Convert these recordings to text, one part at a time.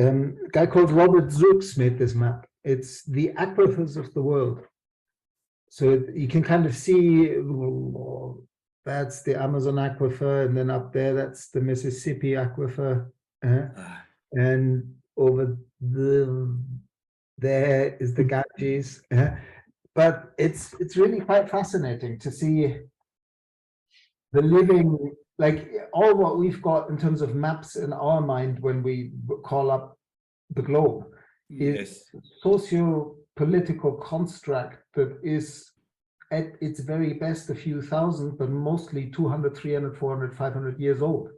A guy called Robert Zooks made this map. It's the aquifers of the world. So you can kind of see, that's the Amazon aquifer, and then up there, that's the Mississippi aquifer. And over there is the Ganges. But it's really quite fascinating to see the living, like all what we've got in terms of maps in our mind when we call up the globe is socio-political construct that is at its very best a few thousand, but mostly 200, 300, 400, 500 years old.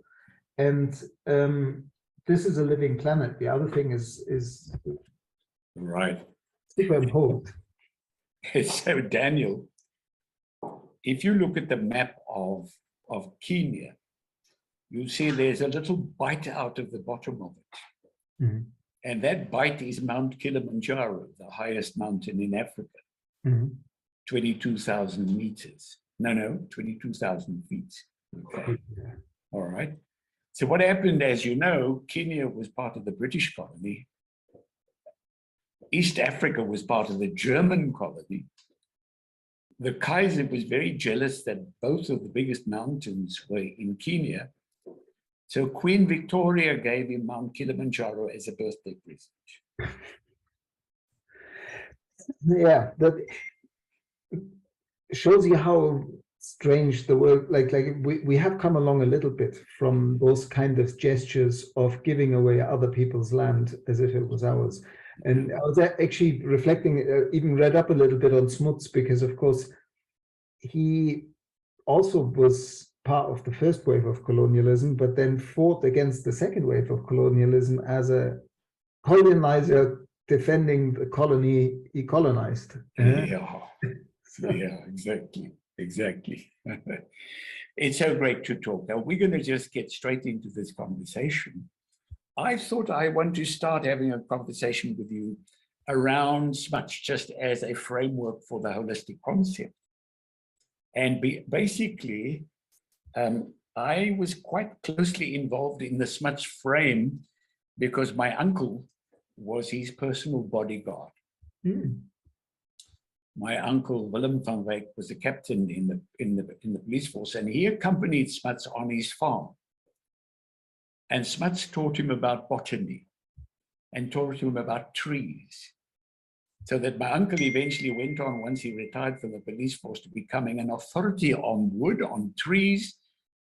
And this is a living planet. The other thing is right, superimposed. So Daniel, if you look at the map of Kenya, you'll see there's a little bite out of the bottom of it. Mm-hmm. And that bite is Mount Kilimanjaro, the highest mountain in Africa. Mm-hmm. 22,000 meters. No, 22,000 feet. Okay. Yeah. All right. So what happened, as you know, Kenya was part of the British colony. East Africa was part of the German colony. The Kaiser was very jealous that both of the biggest mountains were in Kenya. So Queen Victoria gave him Mount Kilimanjaro as a birthday present. Yeah, that shows you how strange the world, like we have come along a little bit from those kind of gestures of giving away other people's land as if it was ours. And I was actually reflecting, even read up a little bit on Smuts, because of course he also was part of the first wave of colonialism, but then fought against the second wave of colonialism as a colonizer defending the colony he colonized. Yeah, exactly. It's so great to talk. Now we're going to just get straight into this conversation. I thought I want to start having a conversation with you around Smuts just as a framework for the holistic concept. And basically, I was quite closely involved in the Smuts frame because my uncle was his personal bodyguard. Mm. My uncle Willem van Wyk was a captain in the police force, and he accompanied Smuts on his farm. And Smuts taught him about botany and taught him about trees. So that my uncle eventually went on, once he retired from the police force, to becoming an authority on wood, on trees,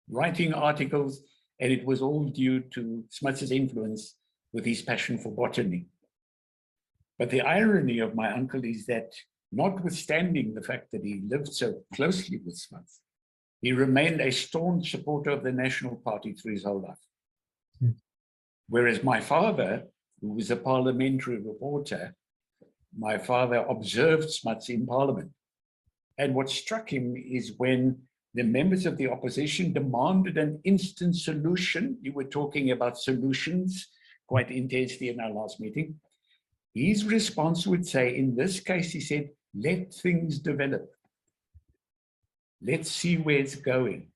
writing articles, and it was all due to Smuts' influence with his passion for botany. But the irony of my uncle is that, notwithstanding the fact that he lived so closely with Smuts, he remained a staunch supporter of the National Party through his whole life. Mm. Whereas my father, who was a parliamentary reporter, my father observed Smuts in Parliament. And what struck him is when the members of the opposition demanded an instant solution. You were talking about solutions quite intensely in our last meeting. His response would say, in this case, he said, let things develop. Let's see where it's going.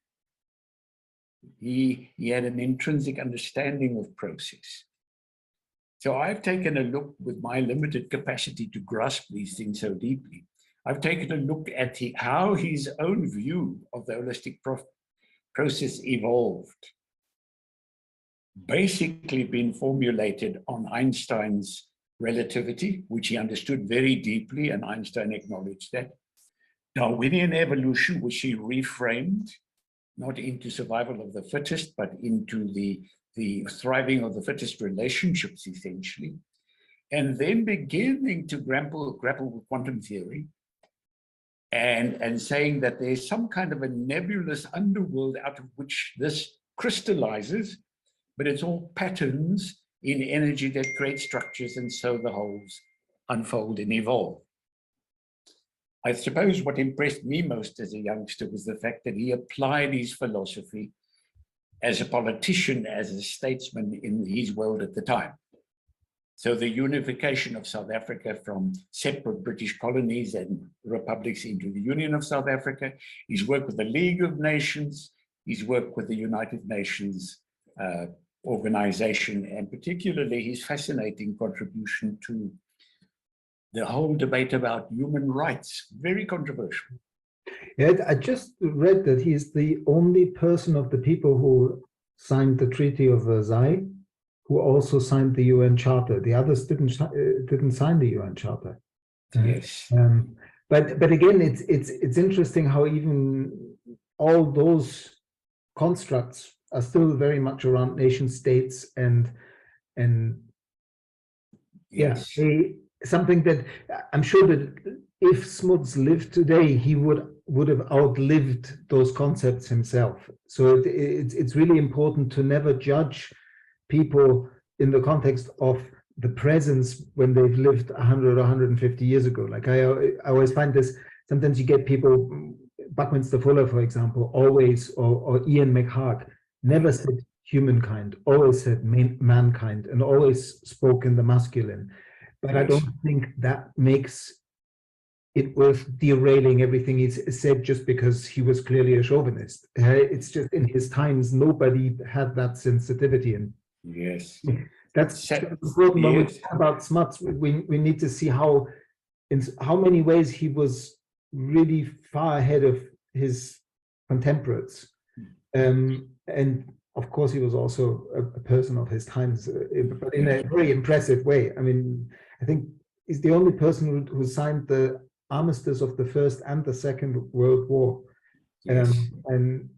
He had an intrinsic understanding of process. So I've taken a look, with my limited capacity to grasp these things so deeply, I've taken a look at how his own view of the holistic process evolved. Basically been formulated on Einstein's relativity, which he understood very deeply, and Einstein acknowledged that. Darwinian evolution, which he reframed, not into survival of the fittest, but into the thriving of the fittest relationships, essentially. And then beginning to grapple with quantum theory and saying that there's some kind of a nebulous underworld out of which this crystallizes, but it's all patterns in energy that create structures, and so the wholes unfold and evolve. I suppose what impressed me most as a youngster was the fact that he applied his philosophy as a politician, as a statesman in his world at the time. So the unification of South Africa from separate British colonies and republics into the Union of South Africa, his work with the League of Nations, his work with the United Nations organization, and particularly his fascinating contribution to the whole debate about human rights. Very controversial. Yeah, I just read that he's the only person of the people who signed the Treaty of Versailles who also signed the UN Charter. The others didn't sign the UN Charter. Yes. But again, it's interesting how even all those constructs are still very much around nation states and Yes. yeah, something that I'm sure that if Smuts lived today, he would have outlived those concepts himself. So it's really important to never judge people in the context of the presence when they've lived 100 or 150 years ago. Like I always find this, sometimes you get people, Buckminster Fuller, for example, always, or Ian McHarg, never said humankind, always said mankind, and always spoke in the masculine. But I don't think that makes it worth derailing everything he's said just because he was clearly a chauvinist. It's just in his times, nobody had that sensitivity. And yes, that's important when we talk about Smuts. We need to see how, in how many ways he was really far ahead of his contemporaries. And of course, he was also a person of his times, but in a very impressive way. I mean, I think he's the only person who signed the armistice of the First and the Second World War. Yes. And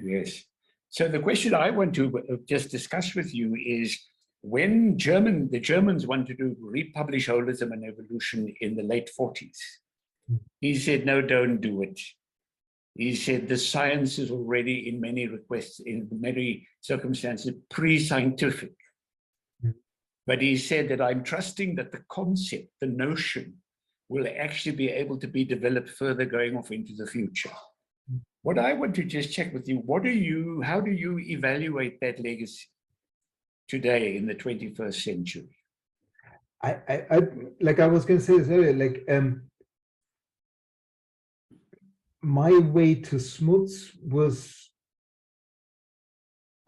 yes. So the question I want to just discuss with you is, when the Germans wanted to republish Holism and Evolution in the late 40s, he said, no, don't do it. He said the science is already in many circumstances pre-scientific. But he said that I'm trusting that the concept, the notion, will actually be able to be developed further going off into the future. What I want to just check with you, how do you evaluate that legacy today in the 21st century? Like I was going to say this earlier, like my way to Smuts was,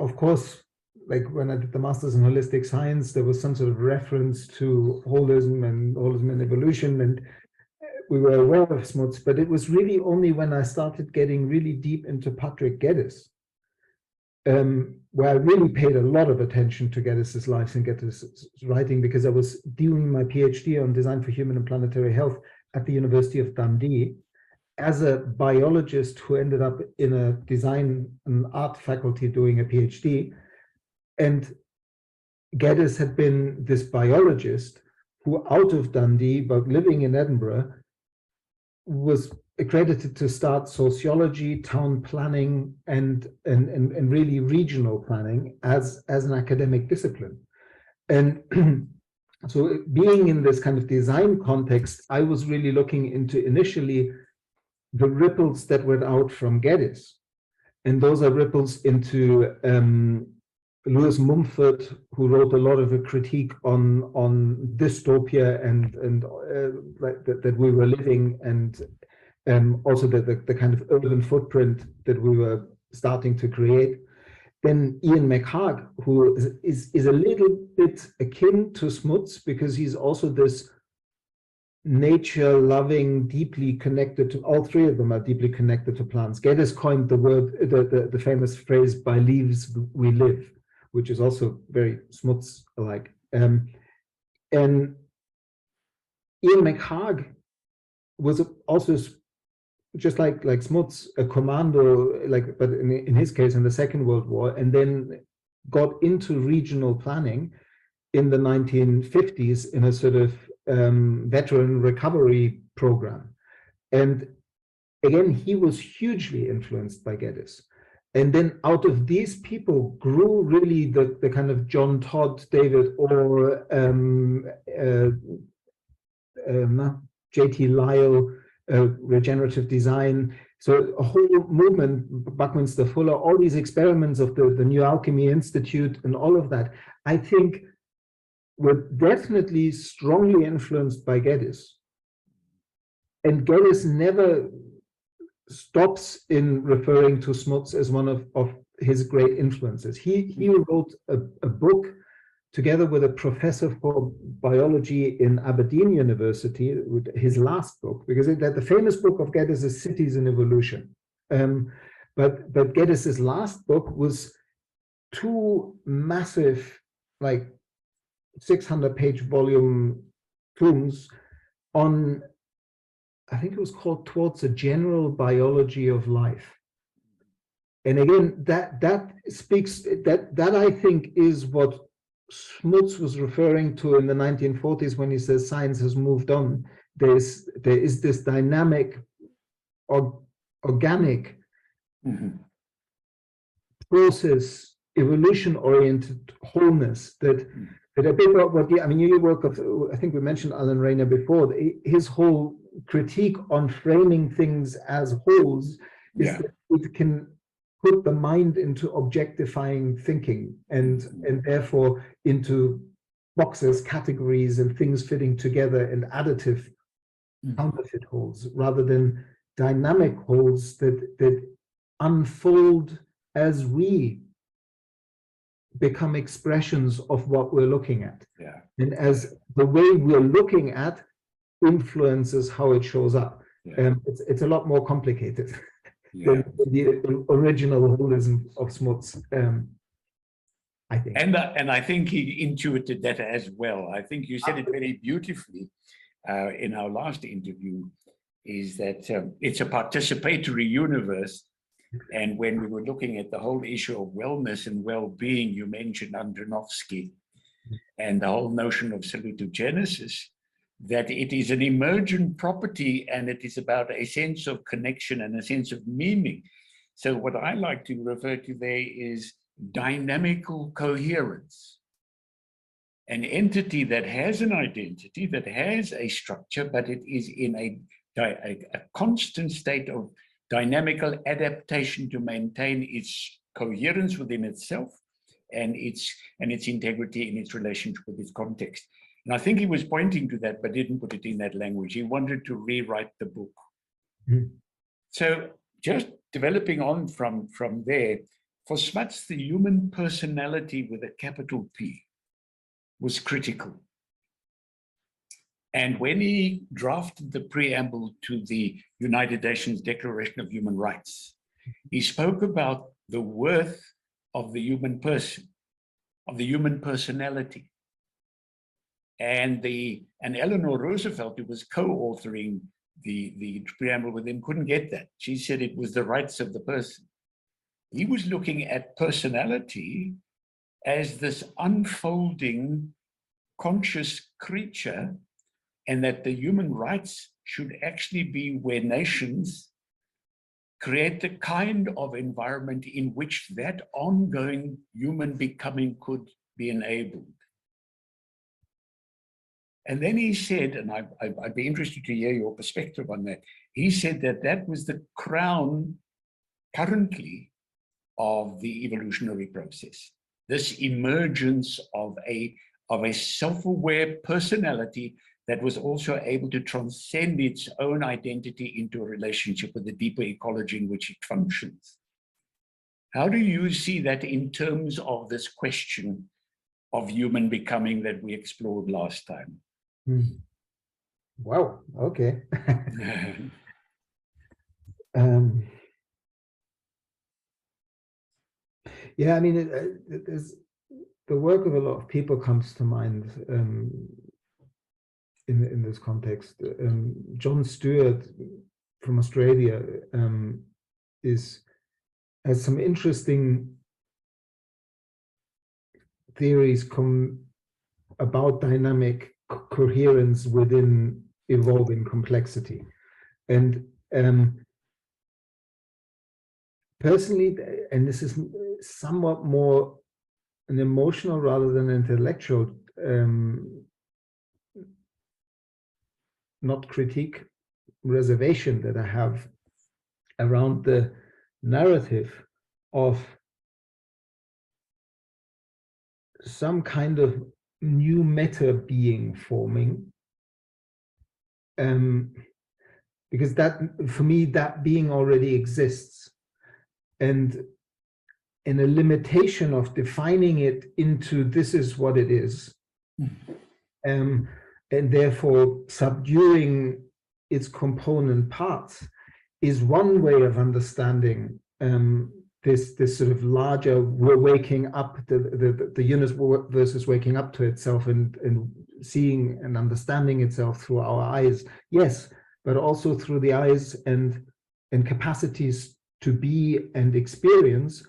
of course, like when I did the Masters in Holistic Science, there was some sort of reference to Holism and Evolution, and we were aware of Smuts, but it was really only when I started getting really deep into Patrick Geddes, where I really paid a lot of attention to Geddes's life and Geddes's writing, because I was doing my PhD on design for human and planetary health at the University of Dundee as a biologist who ended up in a design and art faculty doing a PhD. And Geddes had been this biologist who, out of Dundee, but living in Edinburgh, was accredited to start sociology, town planning, and really regional planning as an academic discipline. And so being in this kind of design context, I was really looking into initially the ripples that went out from Geddes. And those are ripples into Lewis Mumford, who wrote a lot of a critique on dystopia and that we were living, and also the kind of urban footprint that we were starting to create. Then Ian McHarg, who is a little bit akin to Smuts, because he's also this nature-loving, deeply connected to, all three of them are deeply connected to plants. Geddes coined the word, the famous phrase, "by leaves we live," which is also very Smuts-like. And Ian McHarg was also, just like Smuts, a commando, but in his case in the Second World War, and then got into regional planning in the 1950s in a sort of veteran recovery program. And again, he was hugely influenced by Geddes. And then out of these people grew really the kind of John Todd, David Orr, J.T. Lyle, regenerative design. So a whole movement, Buckminster Fuller, all these experiments of the New Alchemy Institute and all of that, I think were definitely strongly influenced by Geddes. And Geddes never stops in referring to Smuts as one of his great influences. He wrote a book together with a professor for biology in Aberdeen University, his last book, because the famous book of Geddes is Cities in Evolution. But Geddes's last book was two massive, like 600-page volume tomes on, I think it was called Towards a General Biology of Life. And again, that speaks, that I think is what Smuts was referring to in the 1940s when he says science has moved on. There is this dynamic, organic process, evolution-oriented wholeness that a bit of what I mean, your work of, I think we mentioned Alan Rayner before, his whole critique on framing things as wholes is that it can put the mind into objectifying thinking and therefore into boxes, categories, and things fitting together and additive counterfeit wholes, rather than dynamic wholes that unfold as we become expressions of what we're looking at. And as the way we're looking at influences how it shows up. It's a lot more complicated. The original holism of Smuts, I think. And I think he intuited that as well. I think you said it very beautifully in our last interview, is that it's a participatory universe. And when we were looking at the whole issue of wellness and well-being, you mentioned Andronovsky and the whole notion of salutogenesis, that it is an emergent property and it is about a sense of connection and a sense of meaning. So what I like to refer to there is dynamical coherence, an entity that has an identity, that has a structure, but it is in a constant state of dynamical adaptation to maintain its coherence within itself and its integrity in its relationship with its context. And I think he was pointing to that, but didn't put it in that language. He wanted to rewrite the book. So just developing on from there, for Smuts, the human personality with a capital P was critical. And when he drafted the preamble to the United Nations Declaration of Human Rights, he spoke about the worth of the human person, of the human personality. And Eleanor Roosevelt, who was co-authoring the preamble with him, couldn't get that. She said it was the rights of the person. He was looking at personality as this unfolding conscious creature, and that the human rights should actually be where nations create the kind of environment in which that ongoing human becoming could be enabled. And then he said, and I'd be interested to hear your perspective on that, he said that that was the crown currently of the evolutionary process, this emergence of a self-aware personality that was also able to transcend its own identity into a relationship with the deeper ecology in which it functions. How do you see that in terms of this question of human becoming that we explored last time? Wow, okay. Yeah, I mean, the work of a lot of people comes to mind in this context. John Stewart from Australia has some interesting theories about dynamic coherence within evolving complexity. And personally, and this is somewhat more an emotional rather than intellectual, not critique, reservation that I have around the narrative of some kind of new meta being forming, because that, for me, that being already exists. And and a limitation of defining it into this is what it is, and therefore subduing its component parts is one way of understanding this sort of larger, we're waking up, the universe is waking up to itself and seeing and understanding itself through our eyes, yes, but also through the eyes and capacities to be and experience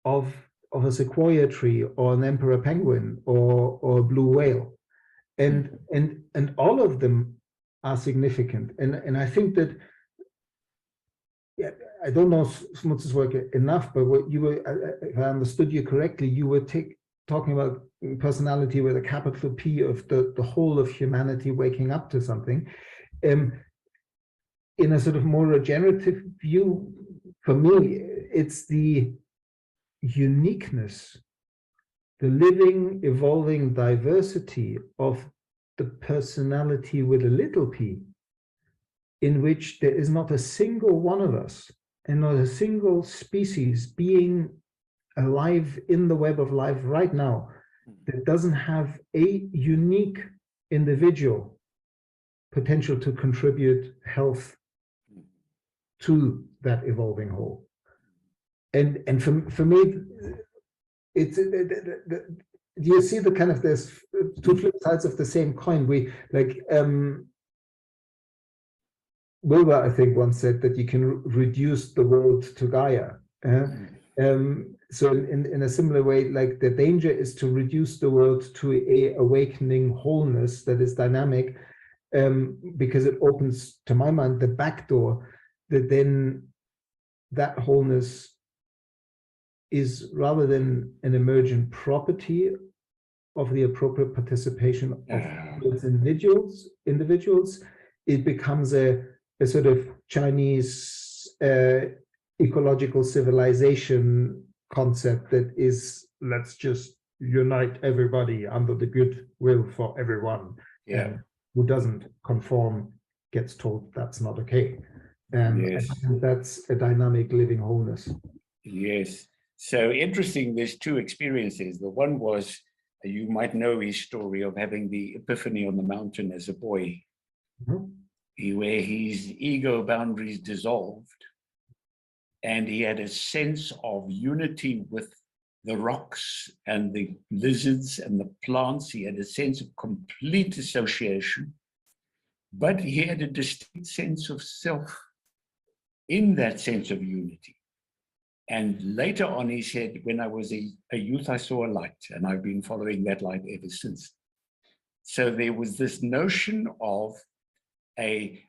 of a sequoia tree or an emperor penguin or a blue whale, and all of them are significant, and I think that, yeah, I don't know Smuts's work enough, but what you were, if I understood you correctly, you were talking about personality with a capital P of the whole of humanity waking up to something. In a sort of more regenerative view, for me, it's the uniqueness, the living, evolving diversity of the personality with a little p, in which there is not a single one of us and not a single species being alive in the web of life right now that doesn't have a unique individual potential to contribute health to that evolving whole. And for me, it's you see the kind of, there's two flip sides of the same coin. We like Wilbur, I think, once said that you can reduce the world to Gaia. So in a similar way, like the danger is to reduce the world to a awakening wholeness that is dynamic, because it opens, to my mind, the back door that then that wholeness is, rather than an emergent property of the appropriate participation of those individuals, it becomes a sort of Chinese ecological civilization concept that is, let's just unite everybody under the good will for everyone. Who doesn't conform gets told that's not okay. Yes. And that's a dynamic living wholeness. Yes. So interesting, there's two experiences. The one was, you might know his story of having the epiphany on the mountain as a boy, where his ego boundaries dissolved and he had a sense of unity with the rocks and the lizards and the plants. He had a sense of complete association, but he had a distinct sense of self in that sense of unity. And later on, he said, when I was a youth, I saw a light, and I've been following that light ever since. So there was this notion of a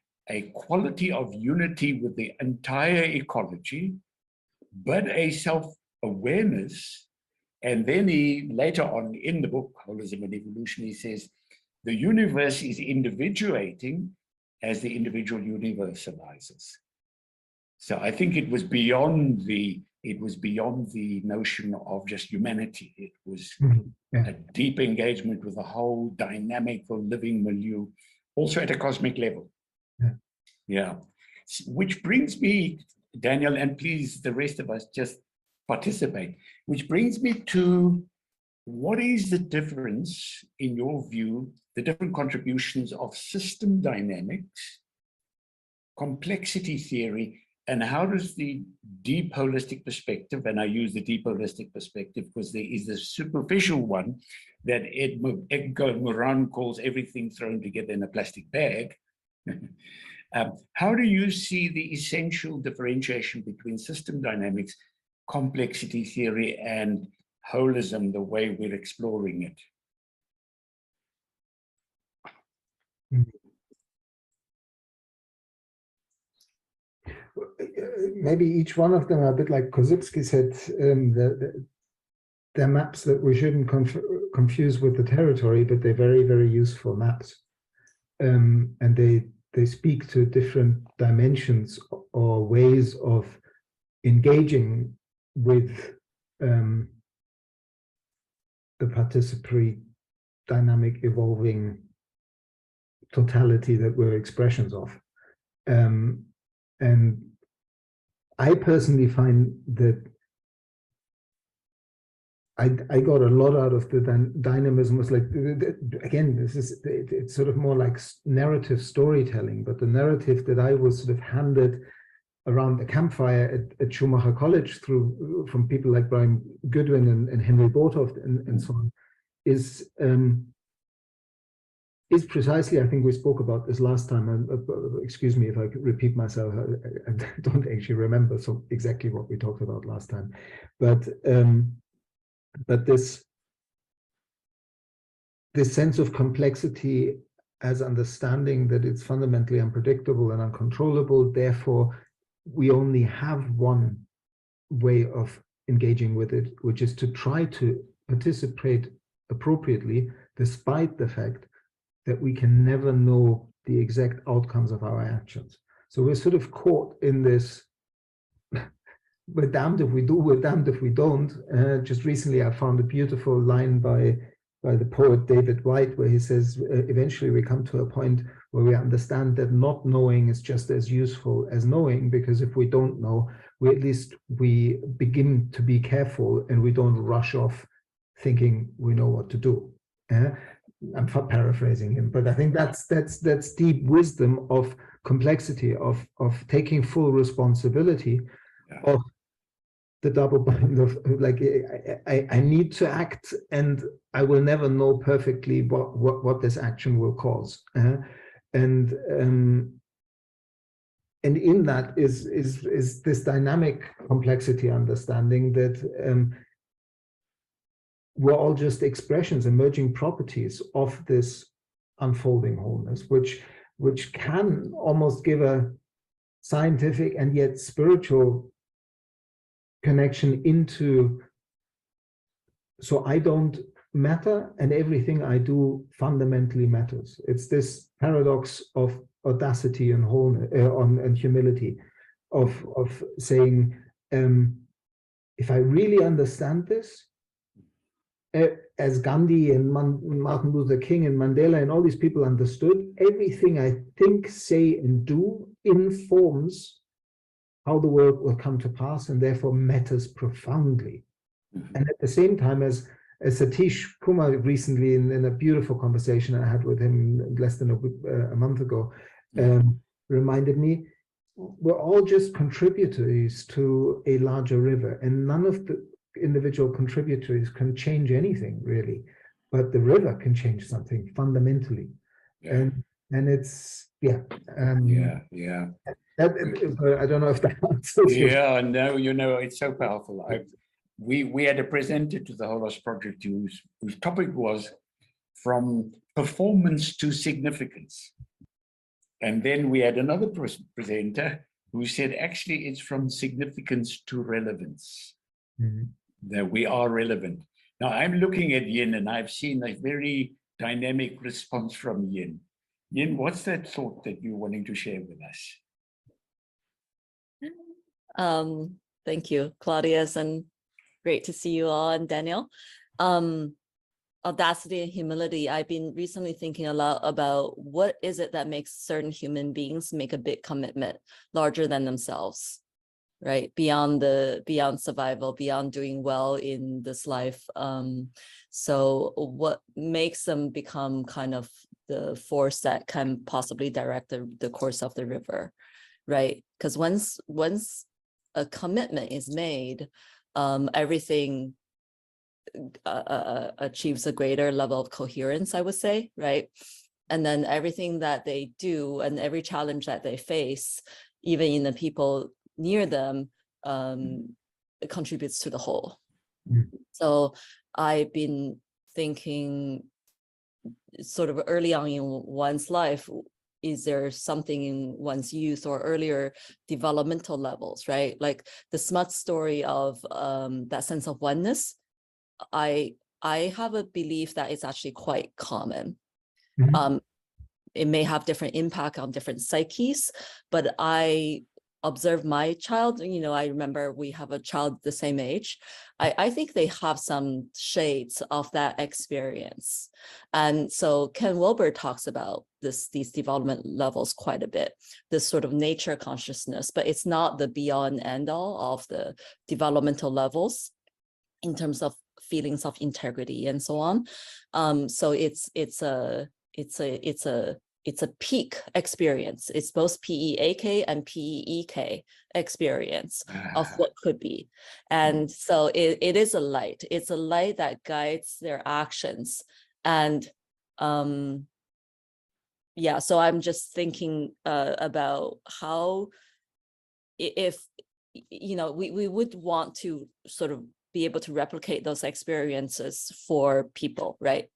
quality of unity with the entire ecology, but a self-awareness. And then he, later on in the book, Holism and Evolution, he says, the universe is individuating as the individual universalizes. So I think it was beyond the notion of just humanity. It was a deep engagement with the whole dynamical living milieu, also at a cosmic level. Yeah. Which brings me, Daniel, and please, the rest of us just participate, which brings me to, what is the difference, in your view, the different contributions of system dynamics, complexity theory, and how does the deep holistic perspective, and I use the deep holistic perspective because there is the superficial one that Edgar Morin calls everything thrown together in a plastic bag. How do you see the essential differentiation between system dynamics, complexity theory, and holism, the way we're exploring it? Maybe each one of them are a bit like Korzybski said, they're maps that we shouldn't confuse with the territory, but they're very, very useful maps. And they speak to different dimensions or ways of engaging with the participatory, dynamic, evolving totality that we're expressions of. And I personally find that I got a lot out of the dynamism. Was like, again, it's sort of more like narrative storytelling, but the narrative that I was sort of handed around the campfire at Schumacher College from people like Brian Goodwin and Henry Bortoft and so on is precisely, I think we spoke about this last time, excuse me if I repeat myself, I don't actually remember so exactly what we talked about last time, but this sense of complexity as understanding that it's fundamentally unpredictable and uncontrollable, therefore we only have one way of engaging with it, which is to try to participate appropriately, despite the fact that we can never know the exact outcomes of our actions. So we're sort of caught in this, we're damned if we do, we're damned if we don't. Just recently I found a beautiful line by the poet David White, where he says, eventually we come to a point where we understand that not knowing is just as useful as knowing, because if we don't know, we begin to be careful and we don't rush off thinking we know what to do. I'm paraphrasing him, but I think that's deep wisdom of complexity, of taking full responsibility of the double bind of like, I need to act and I will never know perfectly what this action will cause. And in that is this dynamic complexity understanding that we're all just expressions, emerging properties of this unfolding wholeness, which can almost give a scientific and yet spiritual connection into, so I don't matter and everything I do fundamentally matters. It's this paradox of audacity and wholeness and humility, of saying, if I really understand this, as Gandhi and Martin Luther King and Mandela and all these people understood, everything I think, say, and do informs how the world will come to pass and therefore matters profoundly. And at the same time, as Satish Kumar recently in a beautiful conversation I had with him less than a month ago, reminded me, we're all just contributors to a larger river, and none of the individual contributors can change anything really, but the river can change something fundamentally. And it's I don't know if that answers your... No, it's so powerful. We had a presenter to the Holos project whose topic was from performance to significance, and then we had another presenter who said actually it's from significance to relevance. That we are relevant. Now I'm looking at Yin and I've seen a very dynamic response from Yin. Yin, what's that thought that you're wanting to share with us? Thank you, Claudius, and great to see you all, and Daniel. Audacity and humility. I've been recently thinking a lot about what is it that makes certain human beings make a big commitment larger than themselves, right? Beyond survival, beyond doing well in this life. So what makes them become kind of the force that can possibly direct the course of the river, right? Because once a commitment is made, everything achieves a greater level of coherence, I would say, right? And then everything that they do and every challenge that they face, even in the people near them, it contributes to the whole. So I've been thinking sort of early on in one's life, is there something in one's youth or earlier developmental levels, right? Like the smut story of that sense of oneness, I have a belief that it's actually quite common. It may have different impact on different psyches, but I observe my child, I remember we have a child the same age. I think they have some shades of that experience. And so Ken Wilber talks about these development levels quite a bit, this sort of nature consciousness, but it's not the beyond end all of the developmental levels in terms of feelings of integrity and so on. So it's a peak experience. It's both PEAK and PEEK experience of what could be. And so it is a light. It's a light that guides their actions. And yeah, so I'm just thinking about how, if, you know, we would want to sort of be able to replicate those experiences for people, right?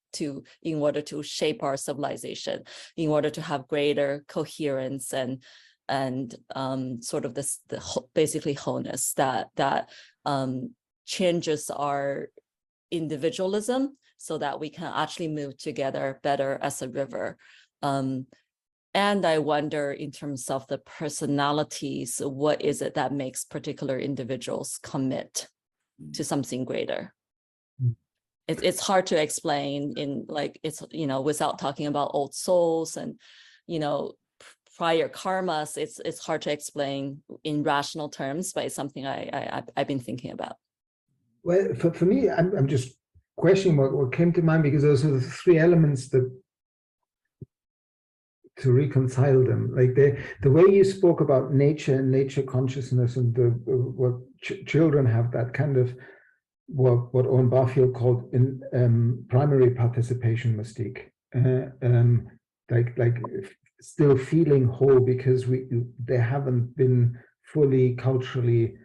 In order to shape our civilization, in order to have greater coherence and sort of basically wholeness that changes our individualism so that we can actually move together better as a river. And I wonder, in terms of the personalities, what is it that makes particular individuals commit to something greater? It's hard to explain in, like, it's, you know, without talking about old souls and, you know, prior karmas. It's hard to explain in rational terms, but it's something I've been thinking about. Well, for me, I'm just questioning what came to mind, because those are the three elements that, to reconcile them, like the way you spoke about nature and nature consciousness, and what children have that kind of what Owen Barfield called in primary participation mystique, like still feeling whole because they haven't been fully culturally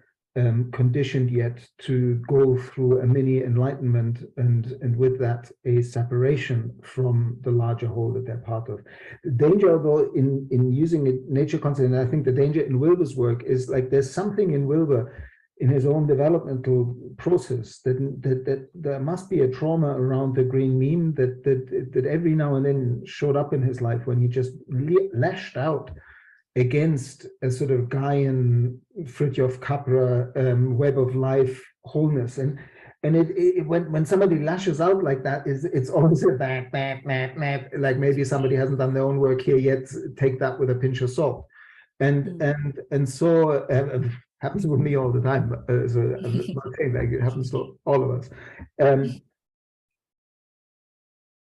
conditioned yet to go through a mini enlightenment, and with that a separation from the larger whole that they're part of. The danger, although, in using it, nature concept, and I think the danger in Wilber's work is, like, there's something in Wilber, in his own developmental process, that there must be a trauma around the green meme that every now and then showed up in his life, when he just lashed out against a sort of Gaian Fritjof Capra web of life wholeness. And when somebody lashes out like that, it's always a bad, like maybe somebody hasn't done their own work here yet, take that with a pinch of salt. And so happens with me all the time. So I'm not saying that it happens to all of us.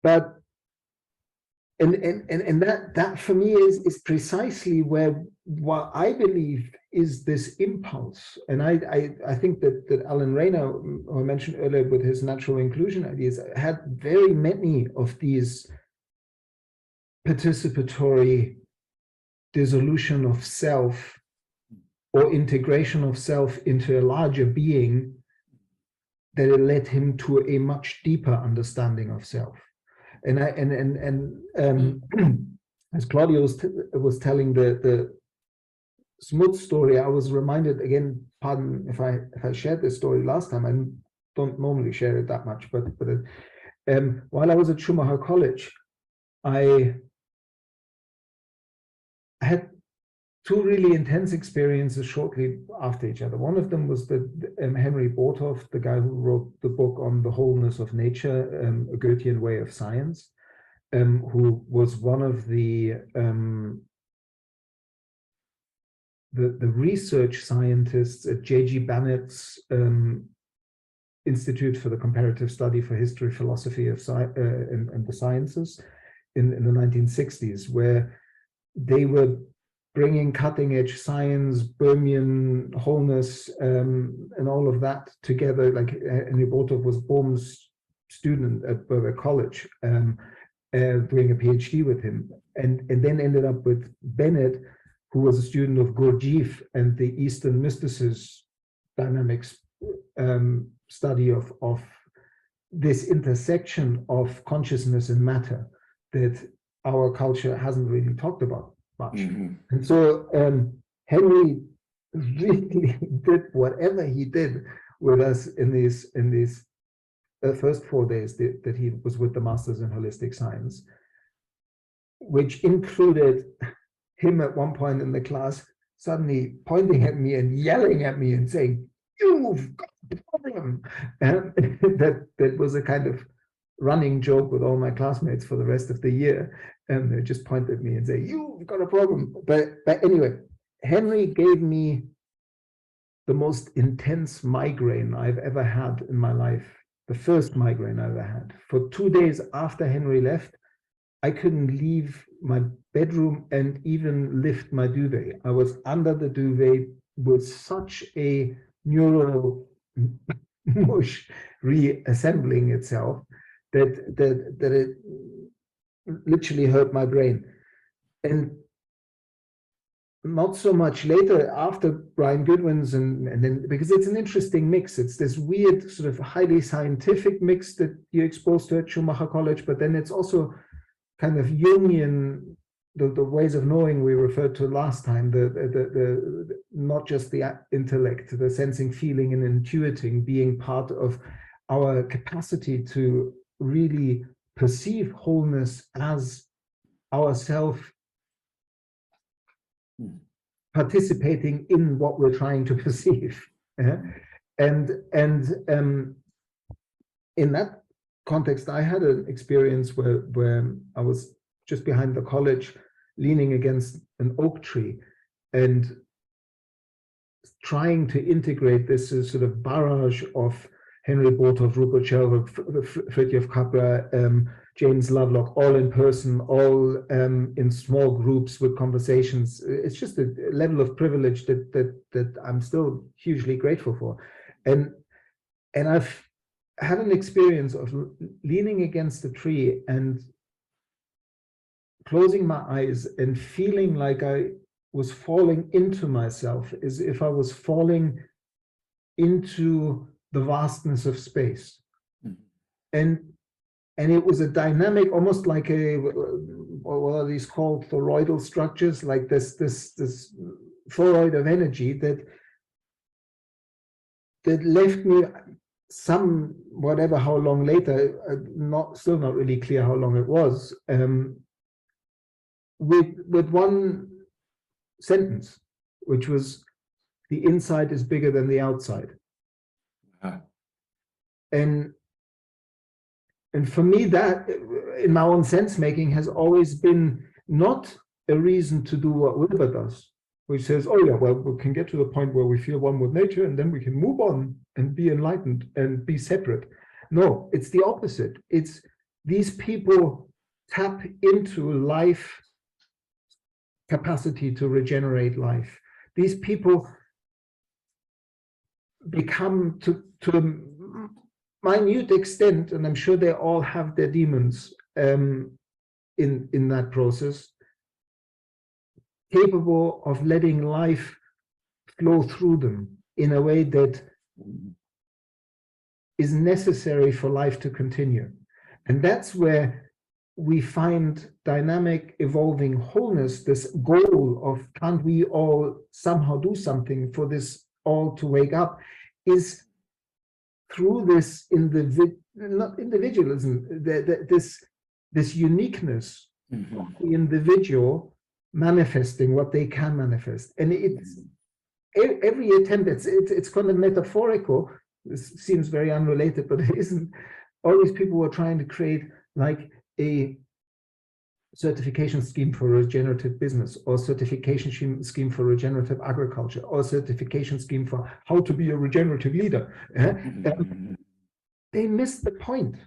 But and that for me is precisely where what I believe is this impulse. And I think that Alan Rayner, who I mentioned earlier with his natural inclusion ideas, had very many of these participatory dissolution of self or integration of self into a larger being that it led him to a much deeper understanding of self. And as Claudio was telling the Smuts story, I was reminded again. Pardon if I shared this story last time. I don't normally share it that much, but while I was at Schumacher College, I had two really intense experiences shortly after each other. One of them was that Henry Borthoff, the guy who wrote the book on the wholeness of nature, a Goethean way of science, who was one of the research scientists at J.G. Bannett's Institute for the Comparative Study for History, Philosophy of and the Sciences in the 1960s, where they were bringing cutting-edge science, Bohmian wholeness, and all of that together. Like Henry Borthoff was Bohm's student at Berwick College, doing a PhD with him, and then ended up with Bennett, who was a student of Gurdjieff and the Eastern mysticism dynamics study of this intersection of consciousness and matter that our culture hasn't really talked about much. And so Henry really did whatever he did with us in these first 4 days that he was with the Masters in Holistic Science, which included him at one point in the class suddenly pointing at me and yelling at me and saying, "You've got a problem." And that was a kind of running joke with all my classmates for the rest of the year. And they just point at me and say, "You've got a problem." But anyway, Henry gave me the most intense migraine I've ever had in my life the first migraine I ever had. For 2 days after Henry left, I couldn't leave my bedroom and even lift my duvet. I was under the duvet with such a neural mush reassembling itself that it literally hurt my brain. And not so much later, after Brian Goodwin's, and then, because it's an interesting mix. It's this weird sort of highly scientific mix that you're exposed to at Schumacher College, but then it's also kind of Jungian, the ways of knowing we referred to last time, the not just the intellect, the sensing, feeling, and intuiting being part of our capacity to really perceive wholeness as ourself participating in what we're trying to perceive. And in that context, I had an experience where I was just behind the college, leaning against an oak tree and trying to integrate this sort of barrage of Henry Borthoff, Rupert Sheldrake, Fritjof Capra, James Lovelock, all in person, all in small groups with conversations. It's just a level of privilege that I'm still hugely grateful for. And I've had an experience of leaning against a tree and closing my eyes and feeling like I was falling into myself, as if I was falling into the vastness of space. And it was a dynamic, almost like what are these called, toroidal structures, like this toroid of energy that left me how long later, still not really clear how long it was, with one sentence, which was, the inside is bigger than the outside. And for me, that, in my own sense making, has always been not a reason to do what Wilber does, which says, oh yeah, well, we can get to the point where we feel one with nature and then we can move on and be enlightened and be separate. No, it's the opposite. It's these people tap into life capacity to regenerate life. These people become, to a minute extent, and I'm sure they all have their demons in that process, capable of letting life flow through them in a way that is necessary for life to continue. And that's where we find dynamic, evolving wholeness, this goal of, can't we all somehow do something for this all to wake up, is through this not individualism, this uniqueness of the individual manifesting what they can manifest. And it's every attempt, it's kind of metaphorical. This seems very unrelated, but it isn't. All these people were trying to create like a certification scheme for regenerative business, or certification scheme for regenerative agriculture, or certification scheme for how to be a regenerative leader. They missed the point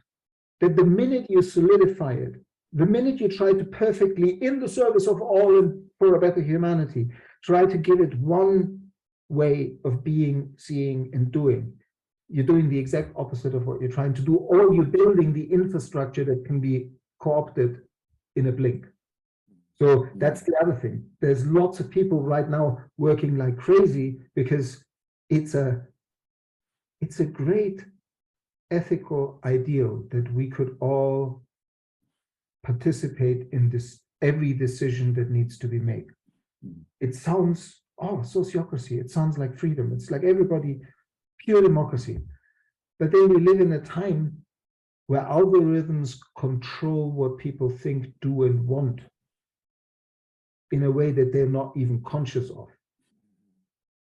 that the minute you solidify it, the minute you try to perfectly, in the service of all and for a better humanity, try to give it one way of being, seeing, and doing, you're doing the exact opposite of what you're trying to do, or you're building the infrastructure that can be co-opted in a blink. So that's the other thing. There's lots of people right now working like crazy because it's a great ethical ideal that we could all participate in this, every decision that needs to be made. It sounds, sociocracy, it sounds like freedom. It's like everybody, pure democracy. But then we live in a time where algorithms control what people think, do, and want in a way that they're not even conscious of.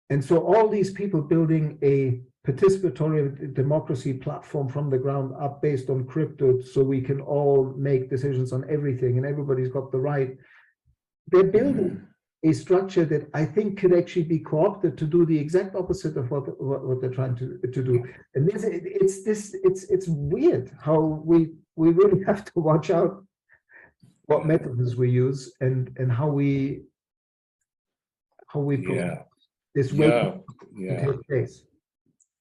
And so all these people building a participatory democracy platform from the ground up based on crypto, so we can all make decisions on everything and everybody's got the right, they're building a structure that I think could actually be co-opted to do the exact opposite of what they're trying to do. And it's weird how we really have to watch out what methods we use and how we this way to take place.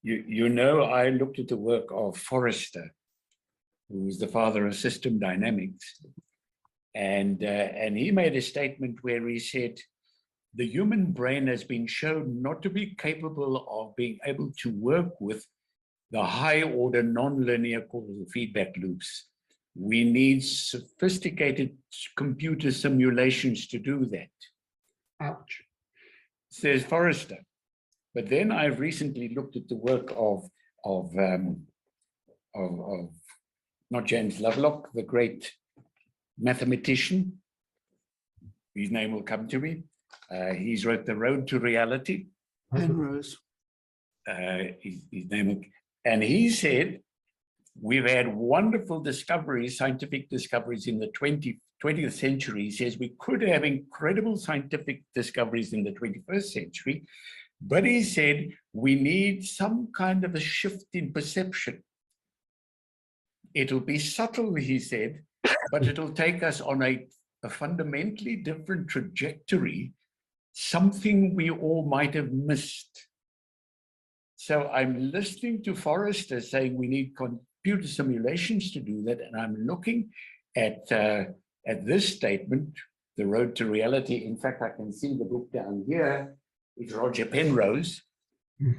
You know, I looked at the work of Forrester, who was the father of system dynamics, and he made a statement where he said, the human brain has been shown not to be capable of being able to work with the high order nonlinear causal feedback loops. We need sophisticated computer simulations to do that. Ouch. Says Forrester. But then I recently looked at the work of not James Lovelock, the great mathematician. His name will come to me. He's wrote The Road to Reality. Penrose. His name, and he said, we've had wonderful discoveries, scientific discoveries in the 20th century. He says we could have incredible scientific discoveries in the 21st century, but he said we need some kind of a shift in perception. It'll be subtle, he said, but it'll take us on a fundamentally different trajectory, something we all might have missed. So I'm listening to Forrester saying we need computer simulations to do that, and I'm looking at this statement, The Road to Reality. In fact, I can see the book down here. It's Roger Penrose.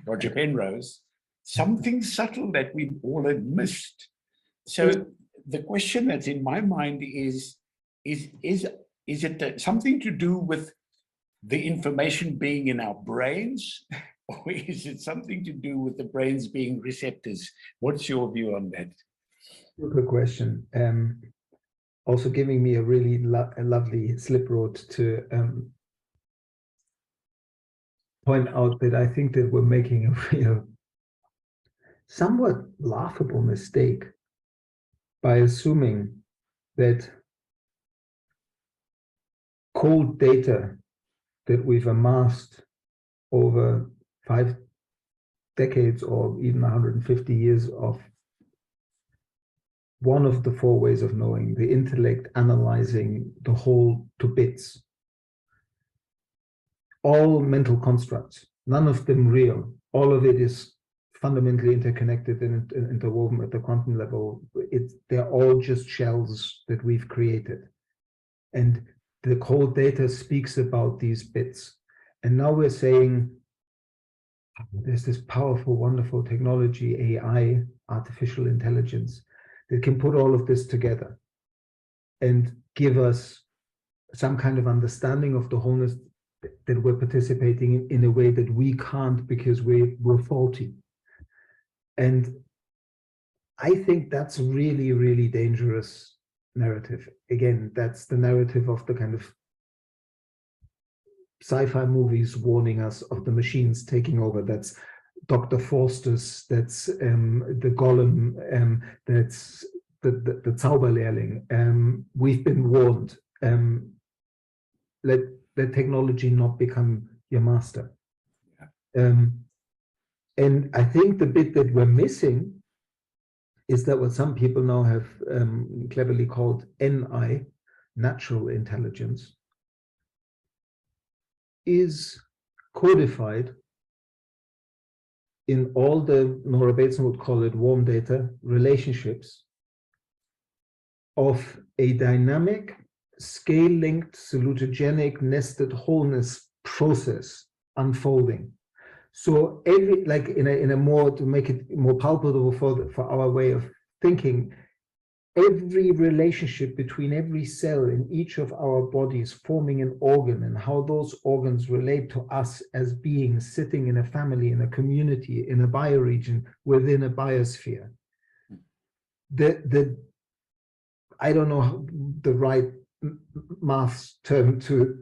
Roger Penrose. Something subtle that we all had missed. So the question that's in my mind is it something to do with the information being in our brains, or is it something to do with the brains being receptors? What's your view on that? Good question. Also giving me a really lovely slip road to point out that I think that we're making a somewhat laughable mistake by assuming that cold data that we've amassed over 5 decades or even 150 years of one of the 4 ways of knowing, the intellect analyzing the whole to bits, all mental constructs, none of them real, all of it is fundamentally interconnected and interwoven at the quantum level. They're all just shells that we've created. And the cold data speaks about these bits. And now we're saying, there's this powerful, wonderful technology, AI, artificial intelligence, that can put all of this together and give us some kind of understanding of the wholeness that we're participating in a way that we can't because we're faulty. And I think that's really, really dangerous narrative. Again, that's the narrative of the kind of sci-fi movies warning us of the machines taking over. That's Dr. Faustus, that's the Golem, that's the Zauberlehrling. We've been warned. Let technology not become your master. Yeah. And I think the bit that we're missing is that what some people now have cleverly called NI, natural intelligence, is codified in all the, Nora Bateson would call it warm data, relationships of a dynamic, scale-linked, salutogenic, nested wholeness process unfolding. So every, like in a more, to make it more palpable for our way of thinking, every relationship between every cell in each of our bodies forming an organ, and how those organs relate to us as beings sitting in a family, in a community, in a bioregion, within a biosphere. I don't know the right math term to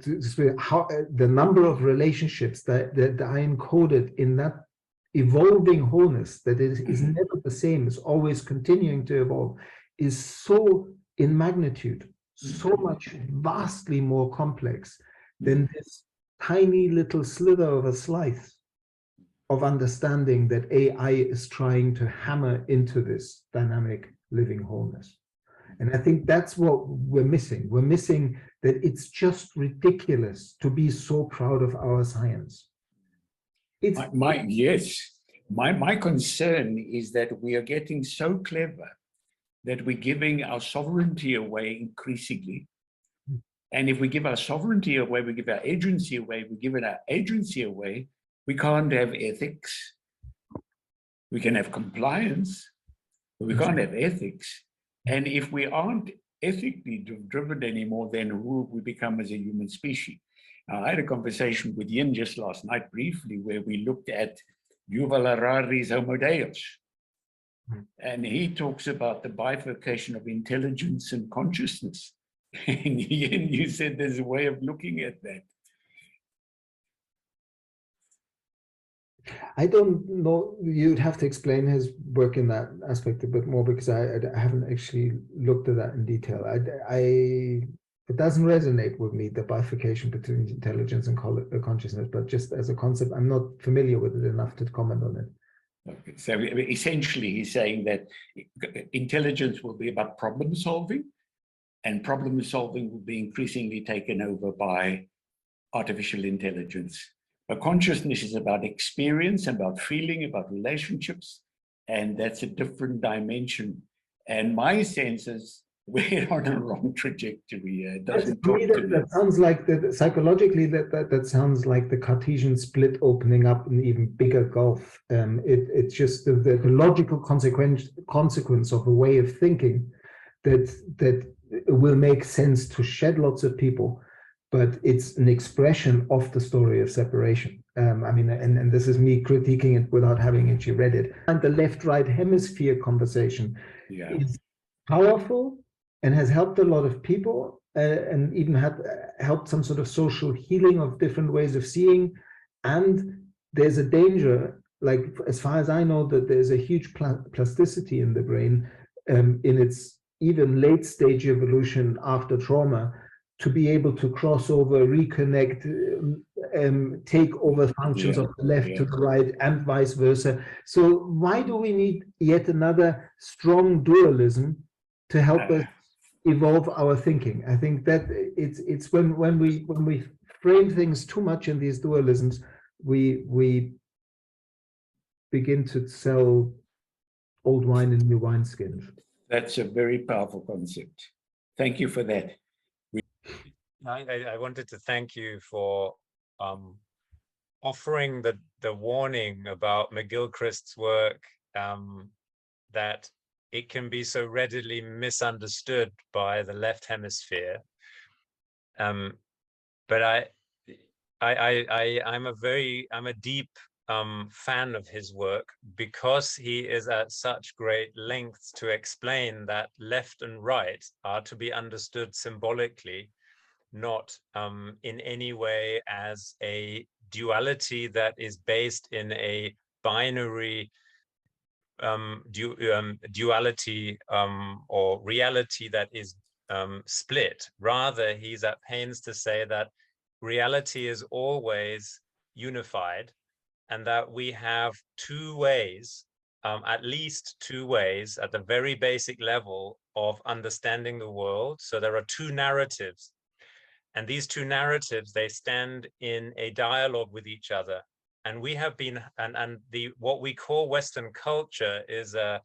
how the number of relationships that are encoded in that evolving wholeness, that is never the same, is always continuing to evolve, is so in magnitude, so much vastly more complex than this tiny little slither of a slice of understanding that AI is trying to hammer into this dynamic living wholeness. And I think that's what we're missing. We're missing that it's just ridiculous to be so proud of our science. It's my concern is that we are getting so clever that we're giving our sovereignty away increasingly. And if we give our sovereignty away, we give our agency away, we give our agency away, we can't have ethics. We can have compliance, but we can't have ethics. And if we aren't ethically driven anymore, then who we become as a human species. Now, I had a conversation with Yin just last night briefly, where we looked at Yuval Harari's Homo Deus. And he talks about the bifurcation of intelligence and consciousness. And Yin, you said there's a way of looking at that. I don't know, you'd have to explain his work in that aspect a bit more, because I haven't actually looked at that in detail. It doesn't resonate with me, the bifurcation between intelligence and consciousness, but just as a concept, I'm not familiar with it enough to comment on it. Okay. So essentially, he's saying that intelligence will be about problem solving, and problem solving will be increasingly taken over by artificial intelligence. But consciousness is about experience, about feeling, about relationships, and that's a different dimension. And my sense is we're on a wrong trajectory. It doesn't talk to me. That sounds like that psychologically. That sounds like the Cartesian split opening up an even bigger gulf. It's just the logical consequence of a way of thinking that will make sense to shed lots of people, but it's an expression of the story of separation. I mean, and this is me critiquing it without having actually read it. And the left-right hemisphere conversation is powerful and has helped a lot of people, and even helped some sort of social healing of different ways of seeing. And there's a danger, like as far as I know, that there's a huge plasticity in the brain in its even late stage evolution after trauma, to be able to cross over, reconnect, take over functions of the left to the right, and vice versa. So why do we need yet another strong dualism to help us evolve our thinking? I think that it's when we frame things too much in these dualisms, we begin to sell old wine in new wineskins. That's a very powerful concept. Thank you for that. I wanted to thank you for offering the warning about McGilchrist's work, that it can be so readily misunderstood by the left hemisphere. But I'm a deep fan of his work, because he is at such great lengths to explain that left and right are to be understood symbolically, not in any way as a duality that is based in a binary duality or reality that is split. Rather, he's at pains to say that reality is always unified, and that we have two ways, at least two ways at the very basic level of understanding the world. So there are two narratives, and these two narratives, they stand in a dialogue with each other. And we have been, and what we call Western culture is a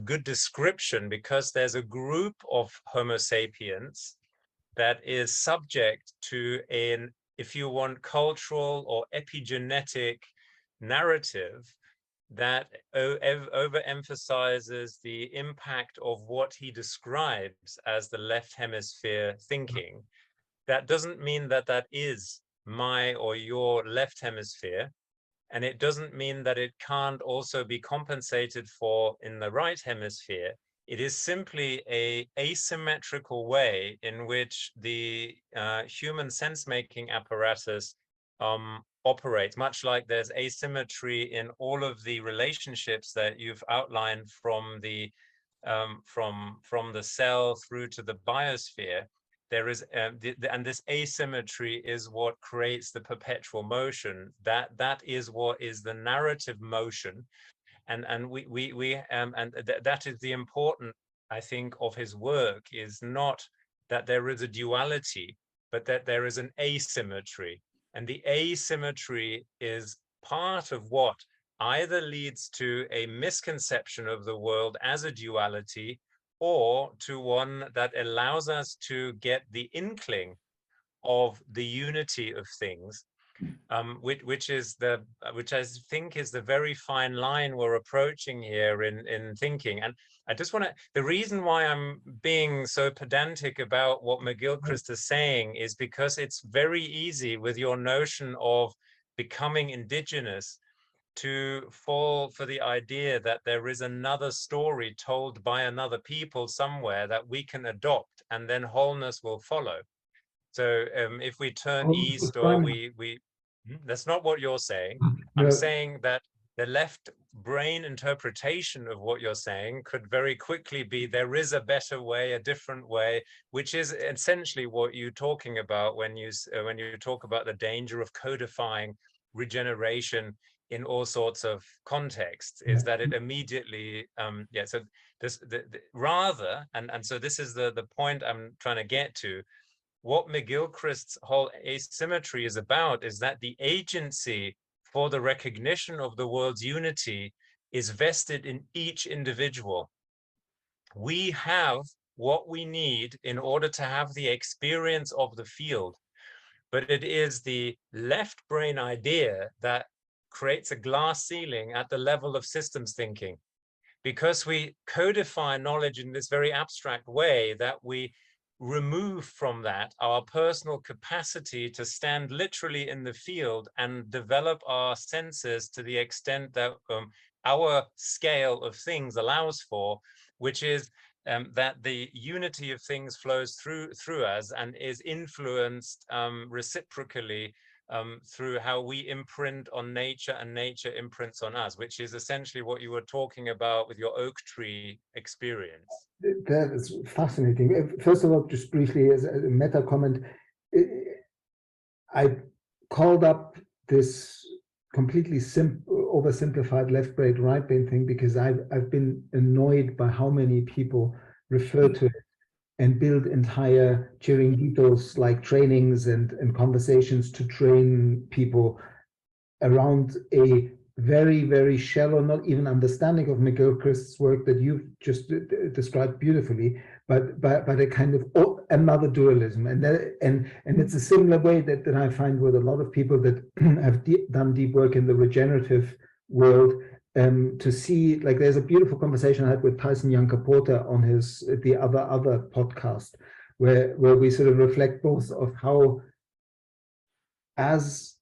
good description, because there's a group of Homo sapiens that is subject to an, if you want, cultural or epigenetic narrative that overemphasizes the impact of what he describes as the left hemisphere thinking. That doesn't mean that that is my or your left hemisphere, and it doesn't mean that it can't also be compensated for in the right hemisphere. It is simply an asymmetrical way in which the human sense-making apparatus operates, much like there's asymmetry in all of the relationships that you've outlined from the cell through to the biosphere. there is and this asymmetry is what creates the perpetual motion. That is what is the narrative motion, and that is the important, I think, of his work, is not that there is a duality, but that there is an asymmetry, and the asymmetry is part of what either leads to a misconception of the world as a duality, or to one that allows us to get the inkling of the unity of things, which I think is the very fine line we're approaching here in thinking. And I just want to, the reason why I'm being so pedantic about what McGilchrist is saying is because it's very easy with your notion of becoming indigenous to fall for the idea that there is another story told by another people somewhere that we can adopt, and then wholeness will follow. So if we turn east, or that's not what you're saying. I'm saying that the left brain interpretation of what you're saying could very quickly be there is a better way, a different way, which is essentially what you're talking about when you talk about the danger of codifying regeneration in all sorts of contexts, is that it immediately so this rather, and so this is the point I'm trying to get to. What McGilchrist's whole asymmetry is about is that the agency for the recognition of the world's unity is vested in each individual. We have what we need in order to have the experience of the field, but it is the left brain idea that creates a glass ceiling at the level of systems thinking, because we codify knowledge in this very abstract way that we remove from that our personal capacity to stand literally in the field and develop our senses to the extent that our scale of things allows for, which is that the unity of things flows through us and is influenced reciprocally through how we imprint on nature and nature imprints on us, which is essentially what you were talking about with your oak tree experience. That is fascinating. First of all, just briefly as a meta comment, I called up this completely oversimplified left brain, right brain thing because I've been annoyed by how many people refer to it and build entire chiringuitos like trainings and conversations to train people around a very, very shallow, not even understanding of McGilchrist's work that you've just described beautifully, but a kind of another dualism, and it's a similar way that I find with a lot of people that have done deep work in the regenerative world, to see, like, there's a beautiful conversation I had with Tyson Yunkaporta on the other podcast, where we sort of reflect both of how, as